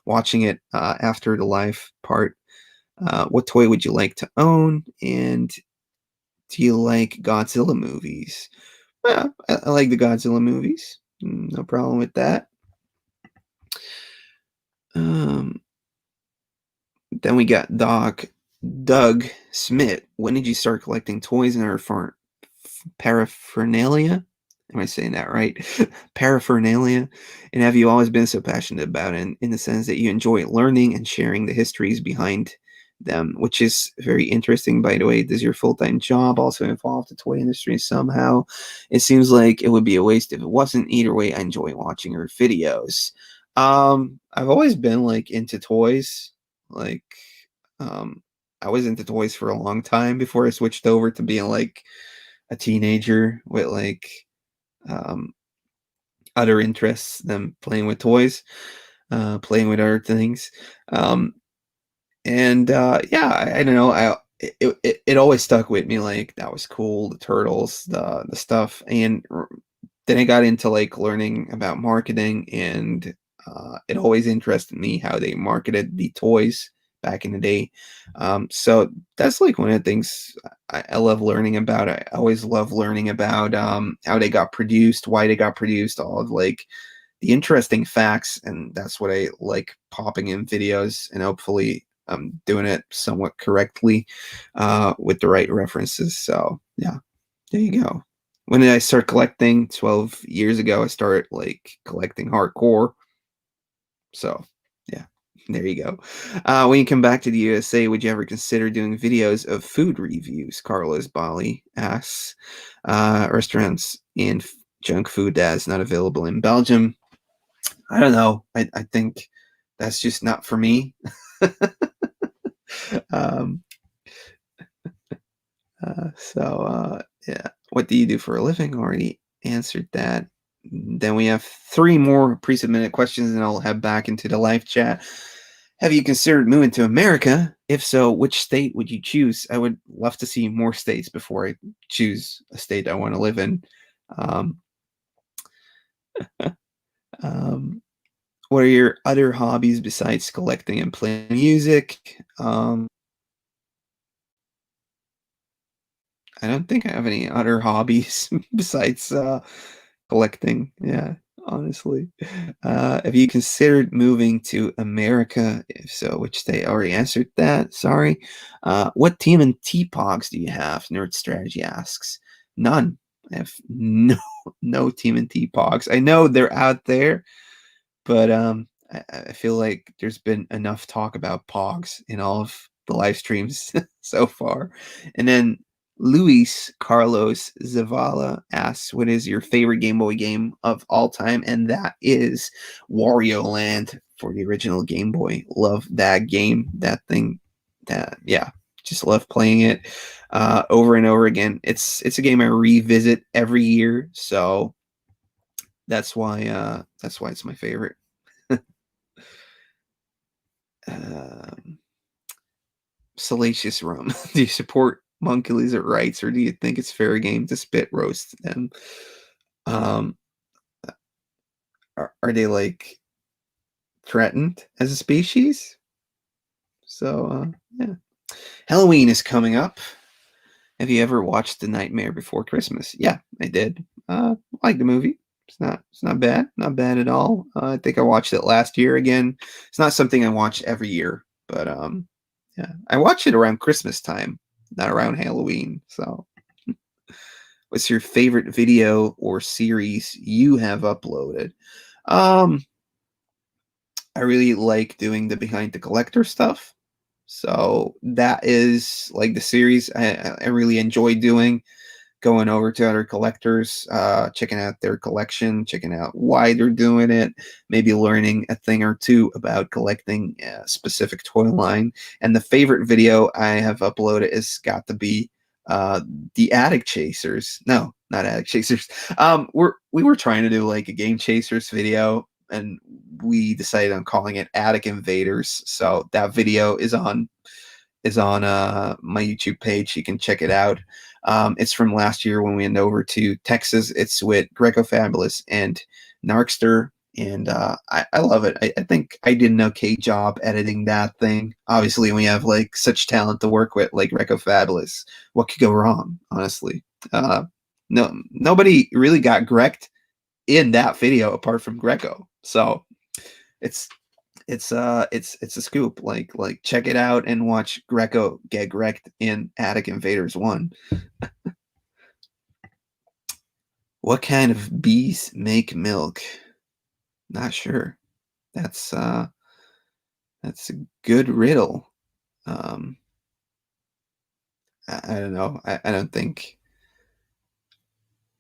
watching it after the live part. What toy would you like to own? And do you like Godzilla movies? Well, I like the Godzilla movies. No problem with that. Then we got Doug Smith. When did you start collecting toys and other paraphernalia? Am I saying that right? Paraphernalia. And have you always been so passionate about it, in the sense that you enjoy learning and sharing the histories behind them, which is very interesting, by the way. Does your full-time job also involve the toy industry somehow? It seems like it would be a waste if it wasn't. Either way, I enjoy watching your videos. I've always been like into toys. Like, I was into toys for a long time before I switched over to being like a teenager with like um, other interests than playing with toys, playing with other things. And yeah, I don't know. It always stuck with me. Like, that was cool. The turtles, the stuff, and then I got into like learning about marketing, and it always interested me how they marketed the toys back in the day. So that's like one of the things I love learning about. I always love learning about how they got produced, why they got produced, all of like the interesting facts, and that's what I like popping in videos, and hopefully I'm doing it somewhat correctly with the right references. So yeah, there you go. When did I start collecting? 12 years ago, I started like collecting hardcore. So yeah, there you go. When you come back to the USA, would you ever consider doing videos of food reviews? Carlos Bali asks. Restaurants and junk food that's not available in Belgium. I don't know. I think that's just not for me. um, yeah. What do you do for a living? Already answered that. Then we have 3 more pre-submitted questions, and I'll head back into the live chat. Have you considered moving to America? If so, which state would you choose? I would love to see more states before I choose a state I want to live in. Um, um, what are your other hobbies besides collecting and playing music? I don't think I have any other hobbies besides collecting. Yeah. honestly. Have you considered moving to America? If so, which they already answered that. Sorry. What Tmnt Pogs do you have? Nerd Strategy asks. None. I have no Tmnt Pogs. I know they're out there, but I feel like there's been enough talk about Pogs in all of the live streams so far. And then Luis Carlos Zavala asks, "What is your favorite Game Boy game of all time?" And that is Wario Land for the original Game Boy. Love that game. That thing. That yeah, just love playing it over and over again. It's a game I revisit every year, so that's why it's my favorite. Um, Salacious Rum. Do you support Monkey Lizard rights, or do you think it's fair game to spit roast them? Um, are they like threatened as a species? So yeah. Halloween is coming up. Have you ever watched The Nightmare Before Christmas? Yeah, I did. I like the movie. It's not bad. Not bad at all. I think I watched it last year again. It's not something I watch every year, but yeah, I watch it around Christmas time, not around Halloween. So, what's your favorite video or series you have uploaded? Um, I really like doing the behind the collector stuff. So that is like the series I really enjoy doing, going over to other collectors, checking out their collection, checking out why they're doing it, maybe learning a thing or two about collecting a specific toy line. And the favorite video I have uploaded has got to be the Attic Chasers. No, not Attic Chasers. We were trying to do like a Game Chasers video, and we decided on calling it Attic Invaders. So that video is on my YouTube page. You can check it out. It's from last year when we went over to Texas. It's with Greco Fabulous and Narkster, and I love it. I think I did an okay job editing that thing. Obviously, when you have like such talent to work with, like Greco Fabulous, what could go wrong? Honestly, no, nobody really got Grect in that video apart from Greco. So it's it's a scoop. Like check it out and watch Greco get wrecked in Attic Invaders 1. What kind of bees make milk? Not sure. That's that's a good riddle. Um I don't know. I don't think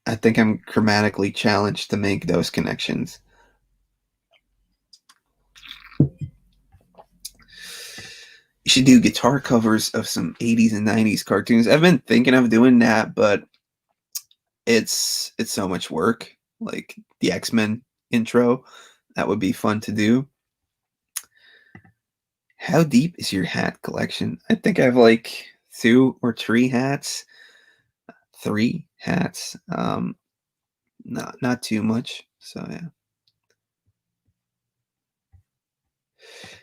I think I'm grammatically challenged to make those connections. You should do guitar covers of some 80s and 90s cartoons. I've been thinking of doing that, but it's so much work. Like the X-Men intro, that would be fun to do. How deep is your hat collection? I think I have like 2 or 3 hats. 3 hats. Not too much. So yeah.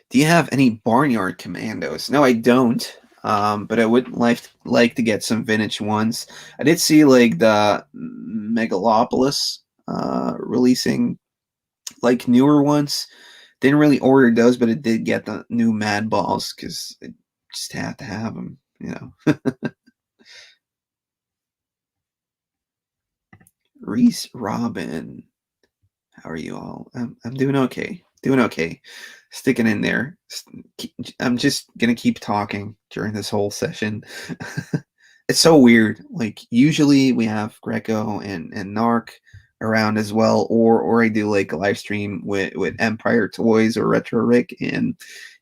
Do you have any Barnyard Commandos? No, I don't. But I would like to get some vintage ones. I did see like the Megalopolis releasing like newer ones. Didn't really order those, but it did get the new Mad Balls because I just had to have them, you know. Reese Robin, how are you all? I'm doing okay. Doing okay. Sticking in there. I'm just gonna keep talking during this whole session. It's so weird. Like usually we have Greco and Narc around as well, or I do like a live stream with Empire Toys or Retro Rick, and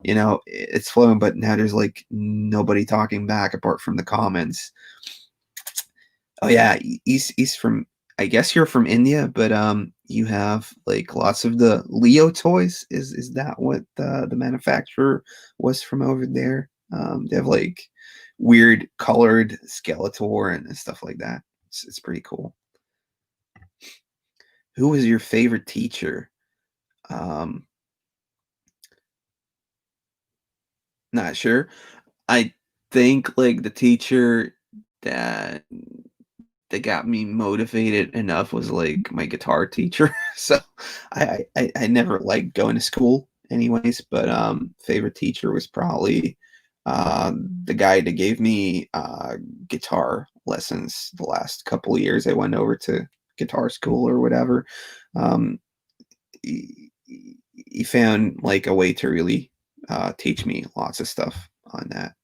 it's flowing. But now there's like nobody talking back apart from the comments. Oh yeah, he's from. I guess you're from India, but you have like lots of the Leo toys. Is that what the manufacturer was from over there? They have like weird colored Skeletor and stuff like that. It's pretty cool. Who was your favorite teacher? Um, Not sure. I think like the teacher that that got me motivated enough was like my guitar teacher. So I never liked going to school anyways, but favorite teacher was probably the guy that gave me guitar lessons the last couple of years. I went over to guitar school or whatever. Um, he found like a way to really teach me lots of stuff on that.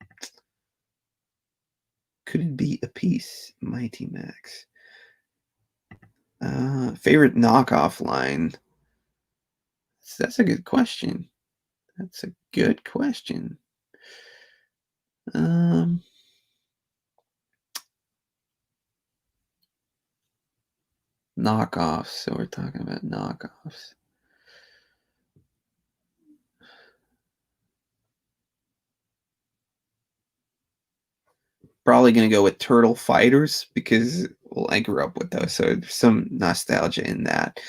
Could it be a piece, Mighty Max? Favorite knockoff line? That's a good question. That's a good question. Knockoffs. So we're talking about knockoffs. Probably gonna go with Turtle Fighters because well, I grew up with those, so there's some nostalgia in that.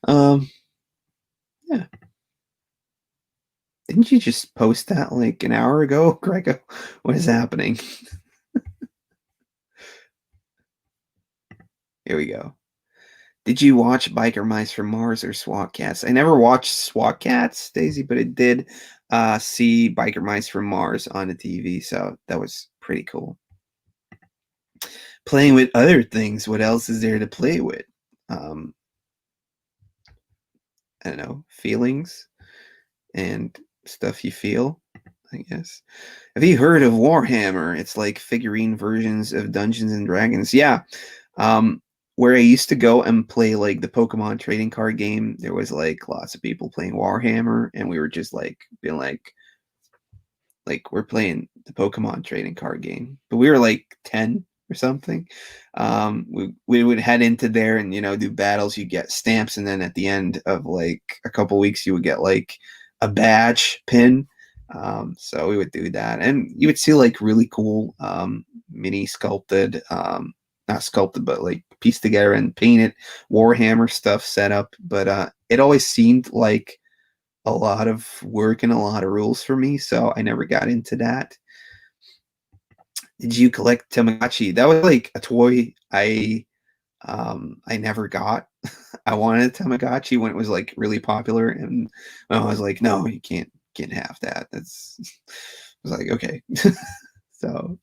Yeah. Didn't you just post that like an hour ago, Grego? What is happening? Here we go. Did you watch Biker Mice from Mars or SWAT Cats? I never watched SWAT Cats, Daisy, but I did see Biker Mice from Mars on the TV, so that was pretty cool. Playing with other things, what else is there to play with? I don't know, feelings and stuff you feel, I guess. Have you heard of Warhammer? It's like figurine versions of Dungeons and Dragons. Yeah. Where I used to go and play like the Pokemon trading card game, there was like lots of people playing Warhammer, and we were just like being like we're playing the Pokemon trading card game, but we were like 10 or something. We would head into there and do battles. You get stamps, and then at the end of like a couple weeks, you would get like a badge pin. So we would do that, and you would see like really cool mini sculpted, not sculpted, but like pieced together and painted Warhammer stuff set up. But it always seemed like a lot of work and a lot of rules for me, so I never got into that. Did you collect Tamagotchi? That was like a toy I never got. I wanted a Tamagotchi when it was like really popular, and I was like, no, you can't have that. That's I was like, okay. So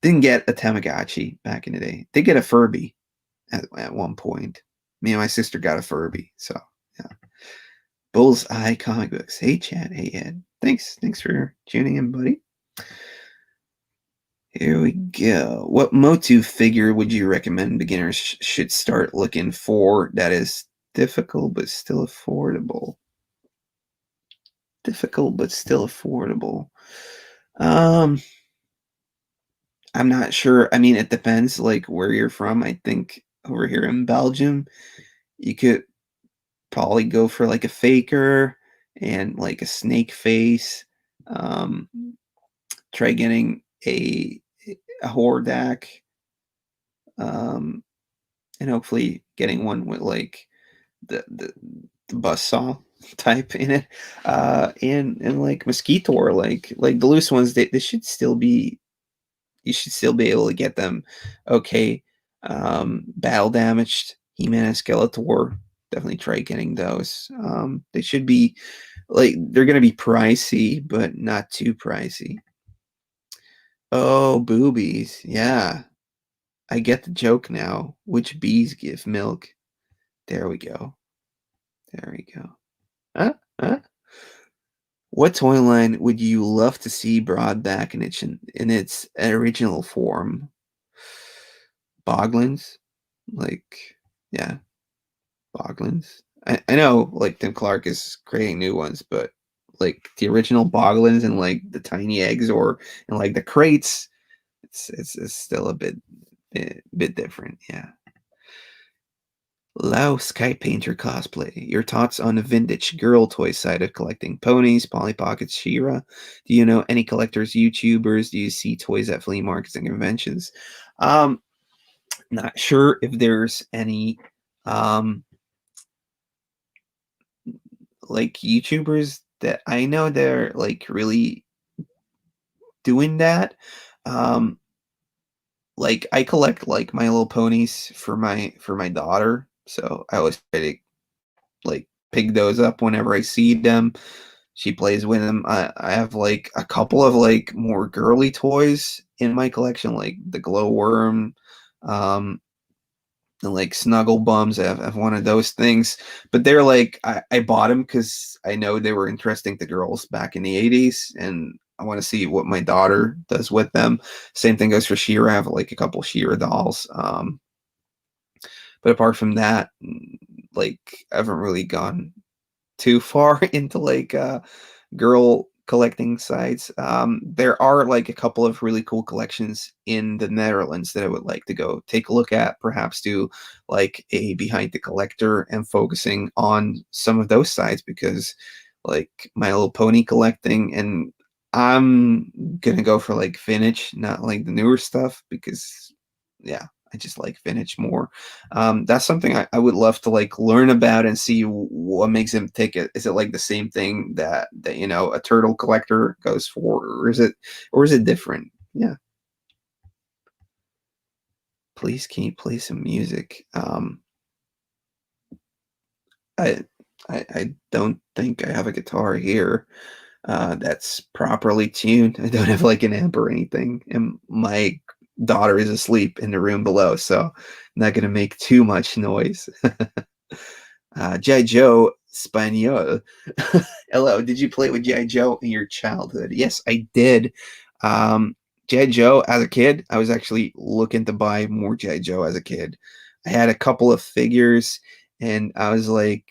didn't get a Tamagotchi back in the day. Did get a Furby at one point. Me and my sister got a Furby. So yeah. Bullseye Comic Books. Hey Chad. Hey Ed. Thanks for tuning in, buddy. Here we go. What motu figure would you recommend beginners should start looking for that is difficult but still affordable? Difficult but still affordable. I'm not sure. I mean, it depends like where you're from. I think over here in Belgium, you could probably go for like a faker and like a snake face. Um, Try getting a Hordak, and hopefully getting one with like the buzzsaw type in it, and like Mosquitor, like the loose ones. They should still be. You should still be able to get them. Okay, battle damaged He-Man and Skeletor. Definitely try getting those. They should be like they're gonna be pricey, but not too pricey. Oh, boobies. Yeah. I get the joke now. Which bees give milk? There we go. There we go. Huh? Huh? What toy line would you love to see brought back in its original form? Boglins? Like, yeah, Boglins. I know, like, Tim Clark is creating new ones, but, like, the original Boglins and, like, the tiny eggs or, and, like, the crates, it's still a bit different, yeah. Lao Sky Painter cosplay. Your thoughts on the vintage girl toy side of collecting ponies, Polly Pockets, She-Ra? Do you know any collectors, YouTubers? Do you see toys at flea markets and conventions? Um, Not sure if there's any um like YouTubers that I know they're like really doing that. Um, like I collect like My Little Ponies for my daughter, so I always try to like pick those up whenever I see them. She plays with them. I have like a couple of like more girly toys in my collection, like the glowworm, um, and like snuggle bums. I have one of those things, but they're like I bought them because I know they were interesting to girls back in the 80s, and I want to see what my daughter does with them. Same thing goes for She-Ra. I have like a couple She-Ra dolls. But apart from that, like I haven't really gone too far into like girl collecting sites. There are like a couple of really cool collections in the Netherlands that I would like to go take a look at, perhaps do like a behind the collector and focusing on some of those sites because like My Little Pony collecting, and I'm gonna go for like vintage, not like the newer stuff because yeah, I just like vintage more. That's something I would love to like learn about and see what makes him tick it. Is it like the same thing that you know a turtle collector goes for, or is it different? Yeah. Please, can you play some music? I, I don't think I have a guitar here that's properly tuned. I don't have like an amp or anything, and my daughter is asleep in the room below, so I'm not gonna make too much noise. G.I. Joe Spaniel. Hello, did you play with G.I. Joe in your childhood? Yes, I did. Um, G.I. Joe as a kid, I was actually looking to buy more G.I. Joe as a kid. I had a couple of figures, and I was like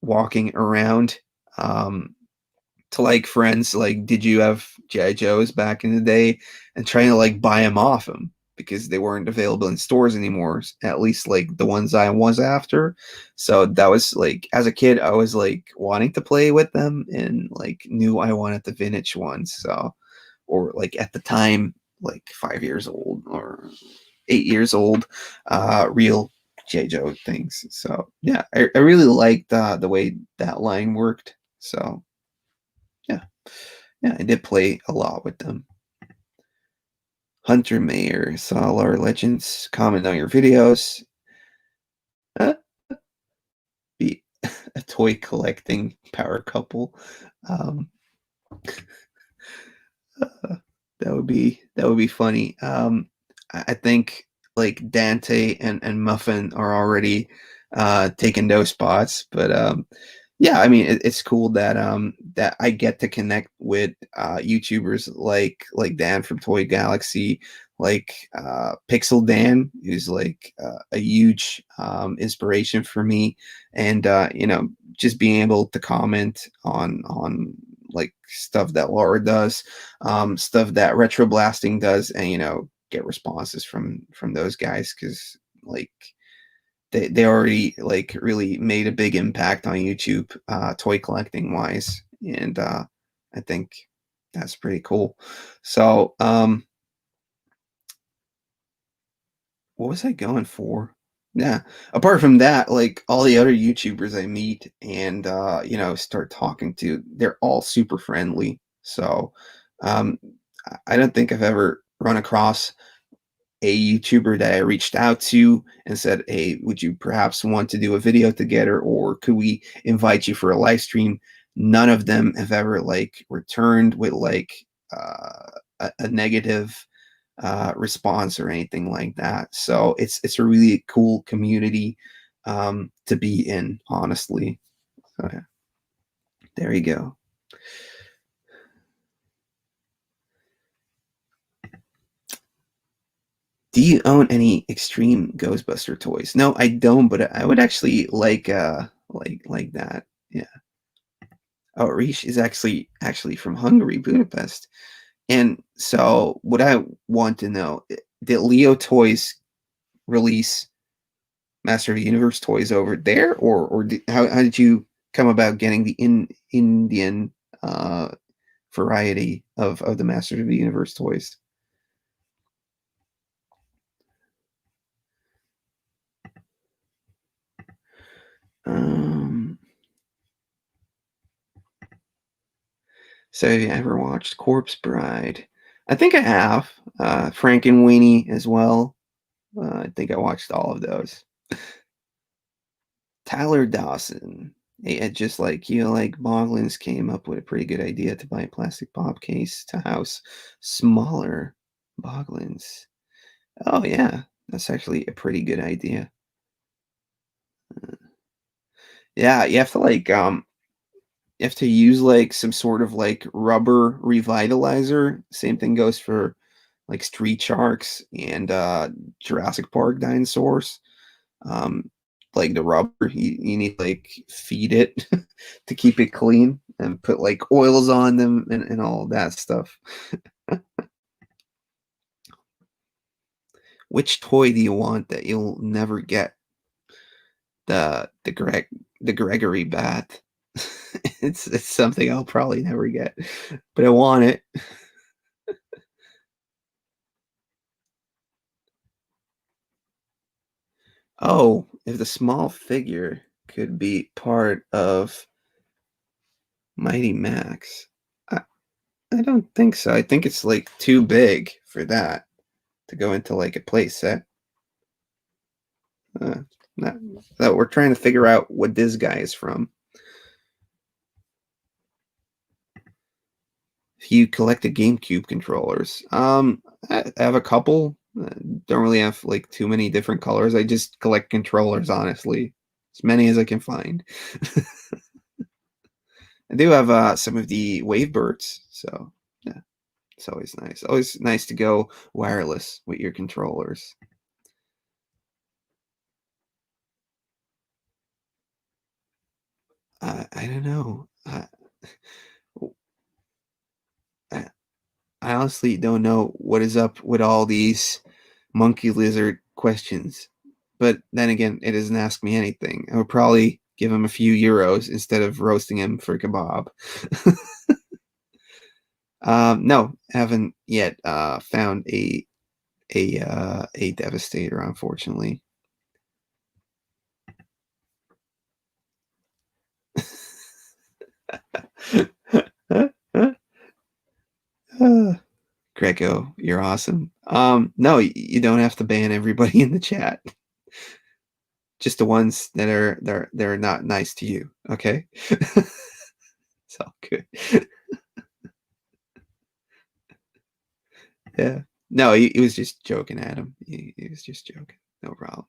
walking around to like friends, like, did you have G.I. Joes back in the day? And trying to like buy them off them because they weren't available in stores anymore, at least like the ones I was after. So that was like, as a kid, I was like wanting to play with them and like knew I wanted the vintage ones. So, or like at the time, like 5 years old or 8 years old, real J. Joe things. So yeah, I really liked the way that line worked. So yeah, yeah, I did play a lot with them. Hunter Mayer saw our legends comment on your videos. Uh, be a toy collecting power couple. Um, that would be funny. I think like Dante and Muffin are already taking those spots, but yeah, I mean it's cool that that I get to connect with YouTubers like Dan from Toy Galaxy, like Pixel Dan, who's like a huge inspiration for me, and you know, just being able to comment on like stuff that Laura does, stuff that Retro Blasting does, and you know, get responses from those guys because like they already like really made a big impact on YouTube, toy collecting wise, and I think that's pretty cool. So what was I going for? Yeah. Apart from that, like all the other YouTubers I meet and you know, start talking to, they're all super friendly. So um I don't think I've ever run across a YouTuber that I reached out to and said, "Hey, would you perhaps want to do a video together, or could we invite you for a live stream?" None of them have ever like returned with like a negative response or anything like that. So it's a really cool community to be in, honestly. So, yeah, there you go. Do you own any extreme Ghostbuster toys? No, I don't, but I would actually like that. Yeah. Oh, Rish is actually from Hungary, Budapest. And so what I want to know, did Leo Toys release Master of the Universe toys over there, or how did you come about getting the Indian uh, variety of the Master of the Universe toys? Um, so have you ever watched Corpse Bride? I think I have. Frank and Weenie as well. I think I watched all of those. Tyler Dawson. Just like you, like Boglins came up with a pretty good idea to buy a plastic pop case to house smaller Boglins. Oh yeah, that's actually a pretty good idea. Yeah, you have to use like some sort of like rubber revitalizer. Same thing goes for like street sharks and Jurassic Park dinosaurs. Um, like the rubber, you need like feed it to keep it clean and put like oils on them and all that stuff. Which toy do you want that you'll never get? The Gregory bat. It's something I'll probably never get, but I want it. Oh, if the small figure could be part of Mighty Max. I, I don't think so. I think it's like too big for that to go into like a play set. Uh, not, that we're trying to figure out what this guy is from. If you collected GameCube controllers, I have a couple. Don't really have like too many different colors. I just collect controllers, honestly, as many as I can find. I do have some of the Wavebirds, so yeah, it's always nice. Always nice to go wireless with your controllers. I don't know. I, I honestly don't know what is up with all these monkey lizard questions. But then again, it doesn't ask me anything. I would probably give him a few euros instead of roasting him for kebab. No, haven't yet found a devastator, unfortunately. Greco, you're awesome. No, you don't have to ban everybody in the chat. Just the ones that are not nice to you. Okay, it's all good. Yeah. No, he was just joking at him. He was just joking. No problem.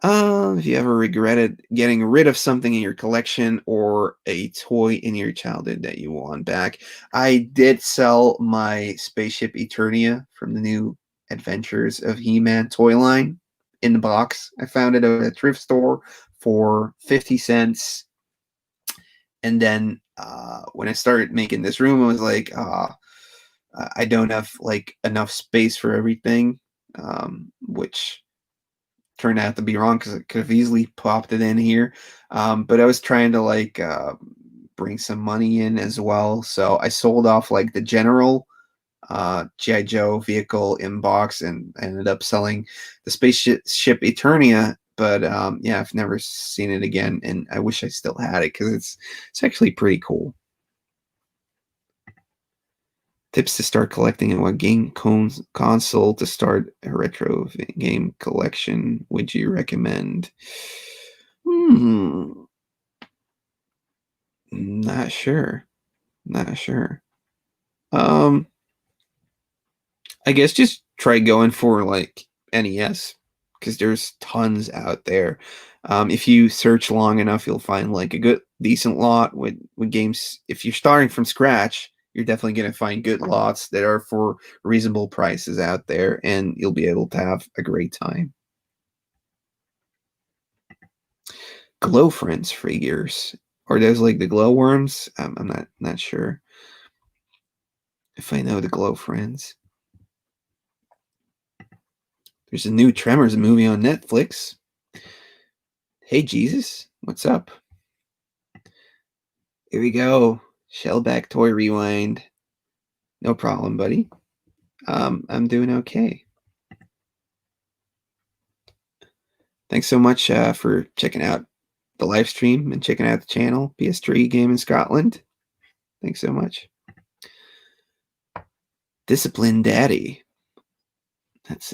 If you ever regretted getting rid of something in your collection or a toy in your childhood that you want back, I did sell my Spaceship Eternia from the new Adventures of He-Man toy line in the box. I found it at a thrift store for 50 cents. And then when I started making this room, I was like, I don't have like enough space for everything, which turned out to be wrong because I could have easily popped it in here. But I was trying to like bring some money in as well, so I sold off like the general GI Joe vehicle in box, and I ended up selling the spaceship Eternia. But yeah, I've never seen it again, and I wish I still had it because it's actually pretty cool. Tips to start collecting and what console to start a retro game collection would you recommend? Hmm, not sure. Not sure. Um, I guess just try going for like NES because there's tons out there. If you search long enough, you'll find like a good, decent lot with games. If you're starting from scratch, you're definitely going to find good lots that are for reasonable prices out there, and you'll be able to have a great time. Glow Friends figures, or those like the glow worms. I'm not sure if I know the Glow Friends. There's a new Tremors movie on Netflix. Hey, Jesus, what's up? Here we go. Shellback Toy Rewind. No problem, buddy. I'm doing okay. Thanks so much for checking out the live stream and checking out the channel, PS3 Game in Scotland. Thanks so much. Disciplined Daddy. That's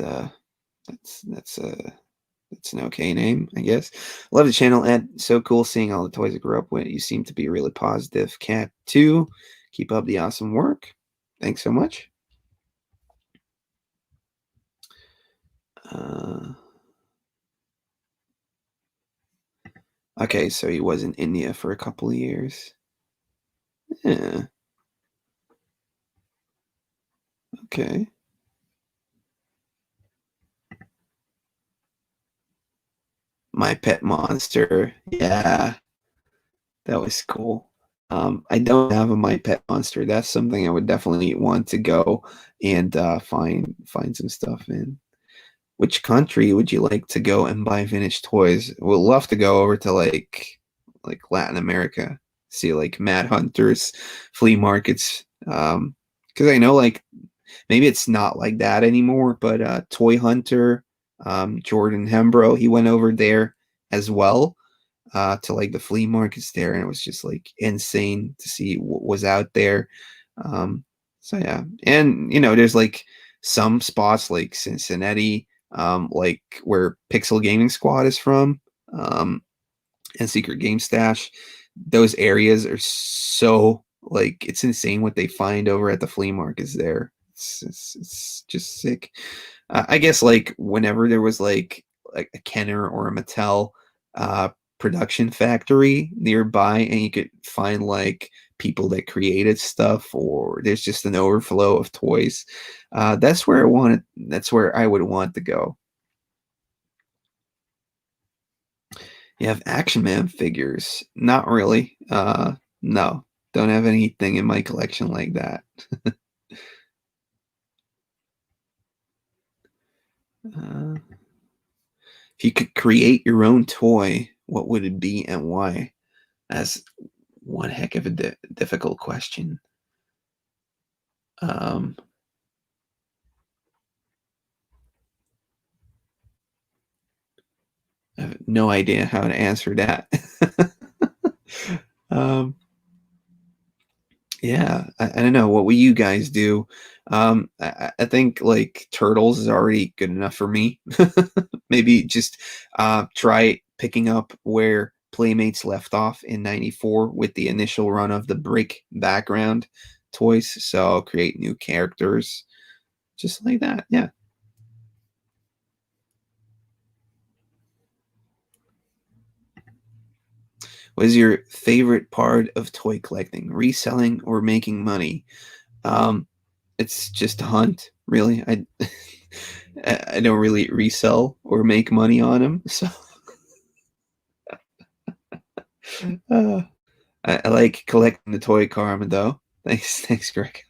that's an okay name, I guess. Love the channel, Ed. So cool seeing all the toys I grew up with. You seem to be really positive. Cat 2. Keep up the awesome work. Thanks so much. Okay, so he was in India for a couple of years. Yeah. Okay. My Pet Monster. Yeah. That was cool. I don't have a My Pet Monster. That's something I would definitely want to go and find some stuff in. Which country would you like to go and buy vintage toys? We'd love to go over to like Latin America, see like Mad Hunters, flea markets. Because I know like maybe it's not like that anymore, but Toy Hunter, Jordan Hembro, he went over there as well to like the flea markets there, and it was just like insane to see what was out there. So yeah, and you know, there's like some spots like Cincinnati, like where Pixel Gaming Squad is from, and Secret Game Stash. Those areas are so like it's insane what they find over at the flea markets there. It's just sick. I guess like whenever there was like a Kenner or a Mattel uh, production factory nearby, and you could find like people that created stuff, or there's just an overflow of toys. That's where I wanted. That's where I would want to go. You have Action Man figures? Not really. No, don't have anything in my collection like that. Uh, if you could create your own toy, what would it be and why? That's one heck of a difficult question. I have no idea how to answer that. um, yeah, I don't know. What will you guys do? I think like turtles is already good enough for me. Maybe just try picking up where Playmates left off in '94 with the initial run of the brick background toys. So I'll create new characters just like that. Yeah. What is your favorite part of toy collecting? Reselling or making money? Um, it's just a hunt, really. I don't really resell or make money on them, so uh, I like collecting the toy karma, though. Thanks, Greg.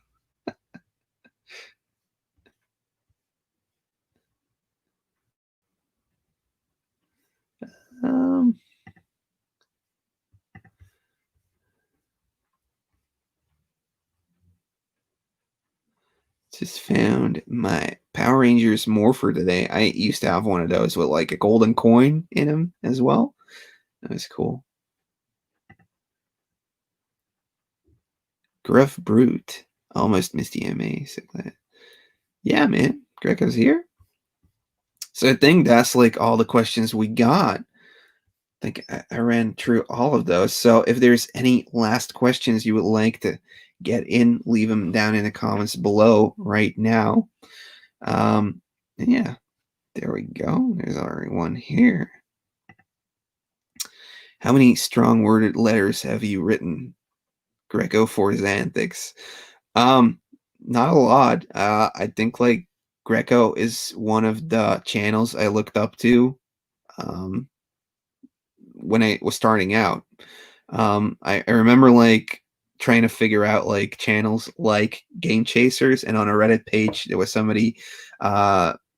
Um, just found my Power Rangers Morpher today. I used to have one of those with like a golden coin in them as well. That was cool. Gruff Brute. Almost missed the MA. So glad. Yeah, man. Greco's here. So I think that's like all the questions we got. I think I ran through all of those. So if there's any last questions you would like to get in, leave them down in the comments below right now. And yeah, there we go. There's already one here. How many strong worded letters have you written, Greco, for Xanthics? Not a lot. I think like Greco is one of the channels I looked up to when I was starting out. I remember like trying to figure out like channels like Game Chasers, and on a Reddit page there was somebody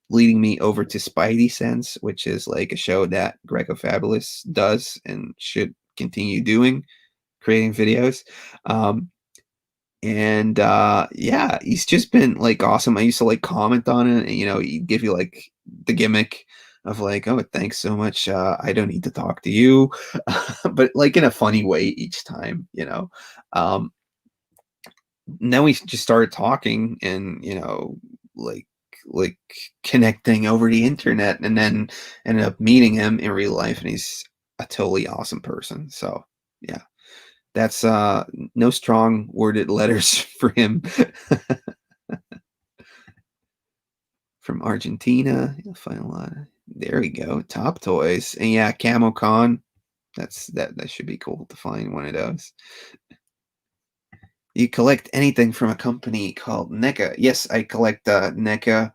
leading me over to Spidey Sense, which is like a show that Greco Fabulous does and should continue doing, creating videos. And yeah, he's just been like awesome. I used to like comment on it, and you know, he'd give you like the gimmick of like, oh, thanks so much. I don't need to talk to you, but like in a funny way each time, you know. Um, And then we just started talking and, like connecting over the internet, and then ended up meeting him in real life, and he's a totally awesome person. So yeah, that's no strong worded letters for him. From Argentina, you'll find a lot of, there we go, Top Toys. And yeah, Camo Con, that should be cool to find one of those. You collect anything from a company called NECA? Yes, I collect NECA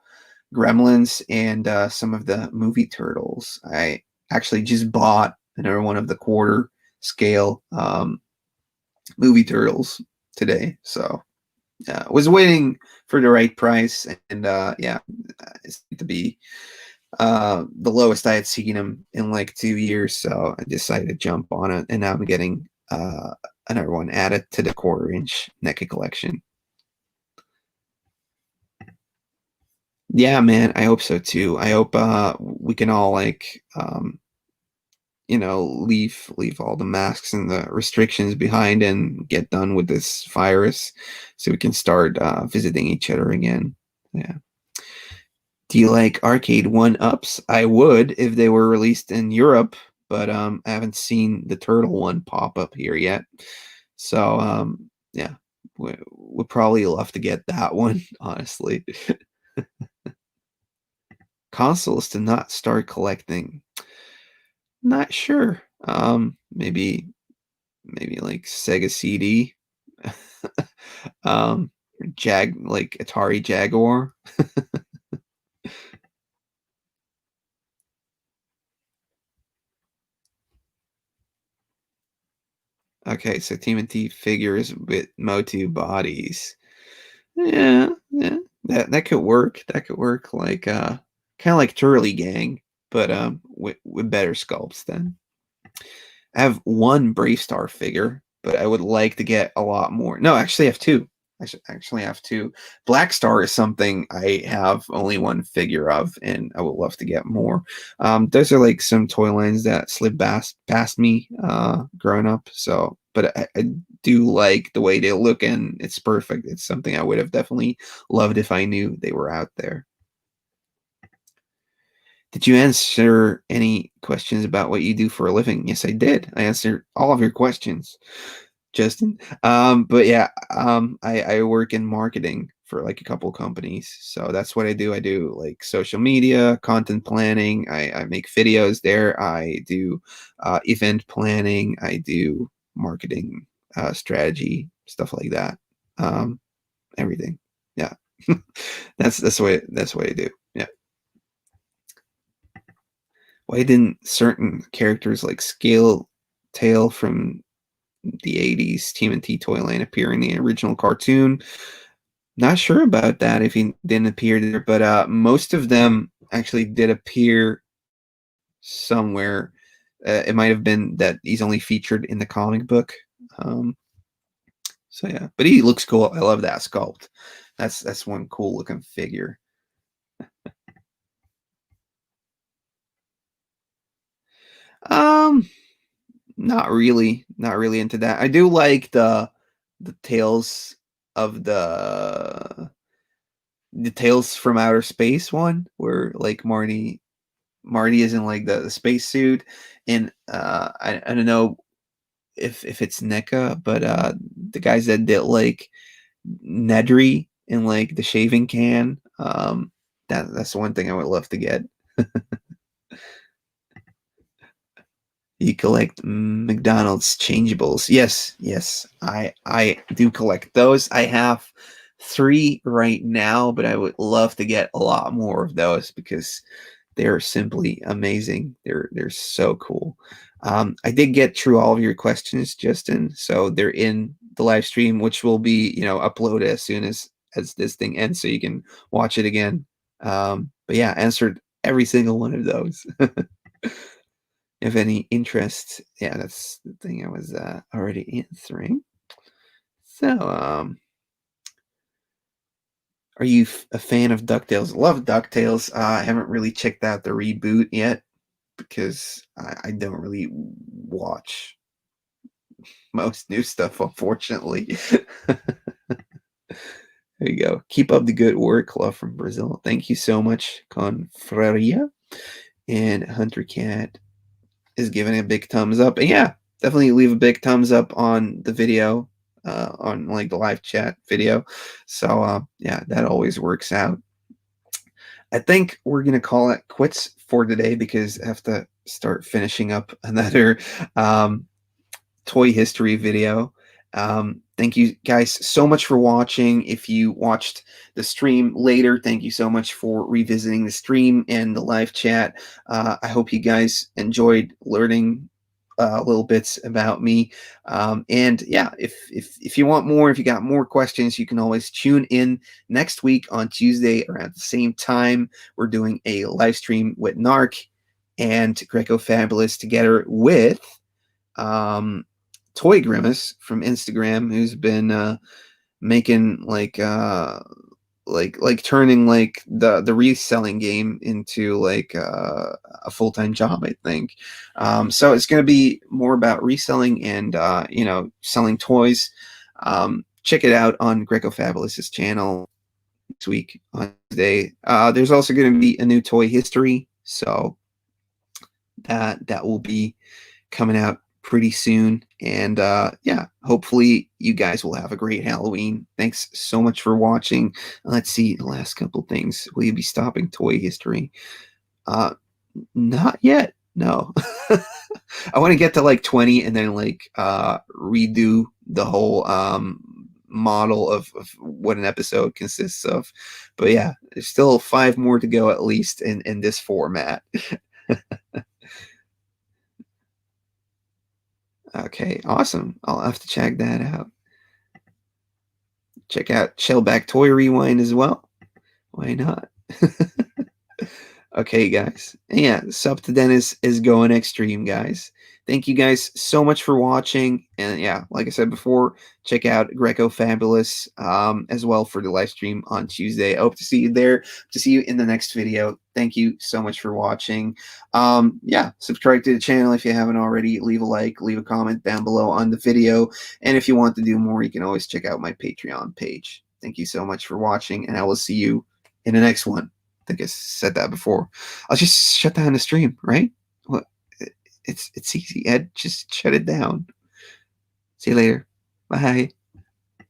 Gremlins and some of the movie turtles. I actually just bought another one of the quarter scale movie turtles today. So was waiting for the right price, and yeah, it's to be the lowest I had seen them in like 2 years. So I decided to jump on it, and now I'm getting another one added to the quarter-inch NECA collection. Yeah, man, I hope so too. I hope we can all like leave all the masks and the restrictions behind and get done with this virus, so we can start visiting each other again. Yeah. Do you like arcade one-ups? I would if they were released in Europe, but I haven't seen the turtle one pop up here yet. So yeah, we'd probably love to get that one, honestly. Consoles to not start collecting. Not sure. Maybe like Sega CD. um like Atari Jaguar. Okay, so Tmnt figures with motu bodies. Yeah, yeah. That could work. That could work like kind of like Turley Gang, but with better sculpts then. I have one Brave Star figure, but I would like to get a lot more. No, actually, I have two. I should actually have two. Black Star is something I have only one figure of, and I would love to get more. Those are like some toy lines that slid past me growing up. So, but I do like the way they look, and it's perfect. It's something I would have definitely loved if I knew they were out there. Did you answer any questions about what you do for a living? Yes, I did. I answered all of your questions, Justin. But yeah, I work in marketing for like a couple companies. So that's what I do. I do like social media, content planning. I make videos there. I do event planning. I do marketing strategy, stuff like that. Everything. Yeah. That's what I do. Yeah. Why didn't certain characters like Scale Tail from the 80s Tmnt Toyland appear in the original cartoon? Not sure about that if he didn't appear there, but most of them actually did appear somewhere. It might have been that he's only featured in the comic book. Um, so yeah, but he looks cool. I love that sculpt. That's one cool looking figure. Um, not really into that. I do like the tales of the Tales from Outer Space one, where like Marty is in like the spacesuit, and I don't know if it's NECA, but the guys that did like Nedry in like the shaving can, that's the one thing I would love to get. You collect McDonald's changeables. Yes, yes, I do collect those. I have three right now, but I would love to get a lot more of those because they're simply amazing. They're so cool. I did get through all of your questions, Justin. So they're in the live stream, which will be uploaded as soon as this thing ends, so you can watch it again. But yeah, answered every single one of those. If any interest, yeah, that's the thing I was already answering. So, are you a fan of DuckTales? Love DuckTales. I haven't really checked out the reboot yet because I don't really watch most new stuff, unfortunately. There you go. Keep up the good work. Love from Brazil. Thank you so much, Confraria. And Hunter Cat is giving a big thumbs up. And yeah, definitely leave a big thumbs up on the video, on like the live chat video. So yeah, that always works out. I think we're gonna call it quits for today because I have to start finishing up another toy history video. Thank you guys so much for watching. If you watched the stream later, thank you so much for revisiting the stream and the live chat. I hope you guys enjoyed learning little bits about me. And yeah, if you want more, if you got more questions, you can always tune in next week on Tuesday around the same time. We're doing a live stream with Narc and Greco Fabulous together with Toy Grimace from Instagram, who's been making like turning like the reselling game into like a full-time job, I think. So it's going to be more about reselling and selling toys. Check it out on Greco Fabulous's channel next week on Tuesday. There's also going to be a new toy history, so that will be coming out pretty soon. And yeah, hopefully you guys will have a great Halloween. Thanks so much for watching. Let's see the last couple things. Will you be stopping toy history? Not yet. No. I want to get to like 20 and then like redo the whole model of what an episode consists of. But yeah, there's still 5 more to go at least in this format. Okay, awesome. I'll have to check that out. Check out Shellback Toy Rewind as well. Why not? Okay, guys. Yeah, Sub to Dennis is going extreme, guys. Thank you guys so much for watching. And yeah, like I said before, check out Greco Fabulous as well for the live stream on Tuesday. I hope to see you there, to see you in the next video. Thank you so much for watching. Yeah, subscribe to the channel if you haven't already. Leave a like, leave a comment down below on the video. And if you want to do more, you can always check out my Patreon page. Thank you so much for watching, and I will see you in the next one. I think I said that before. I'll just shut down the stream, right? What? It's easy, Ed. Just shut it down. See you later. Bye.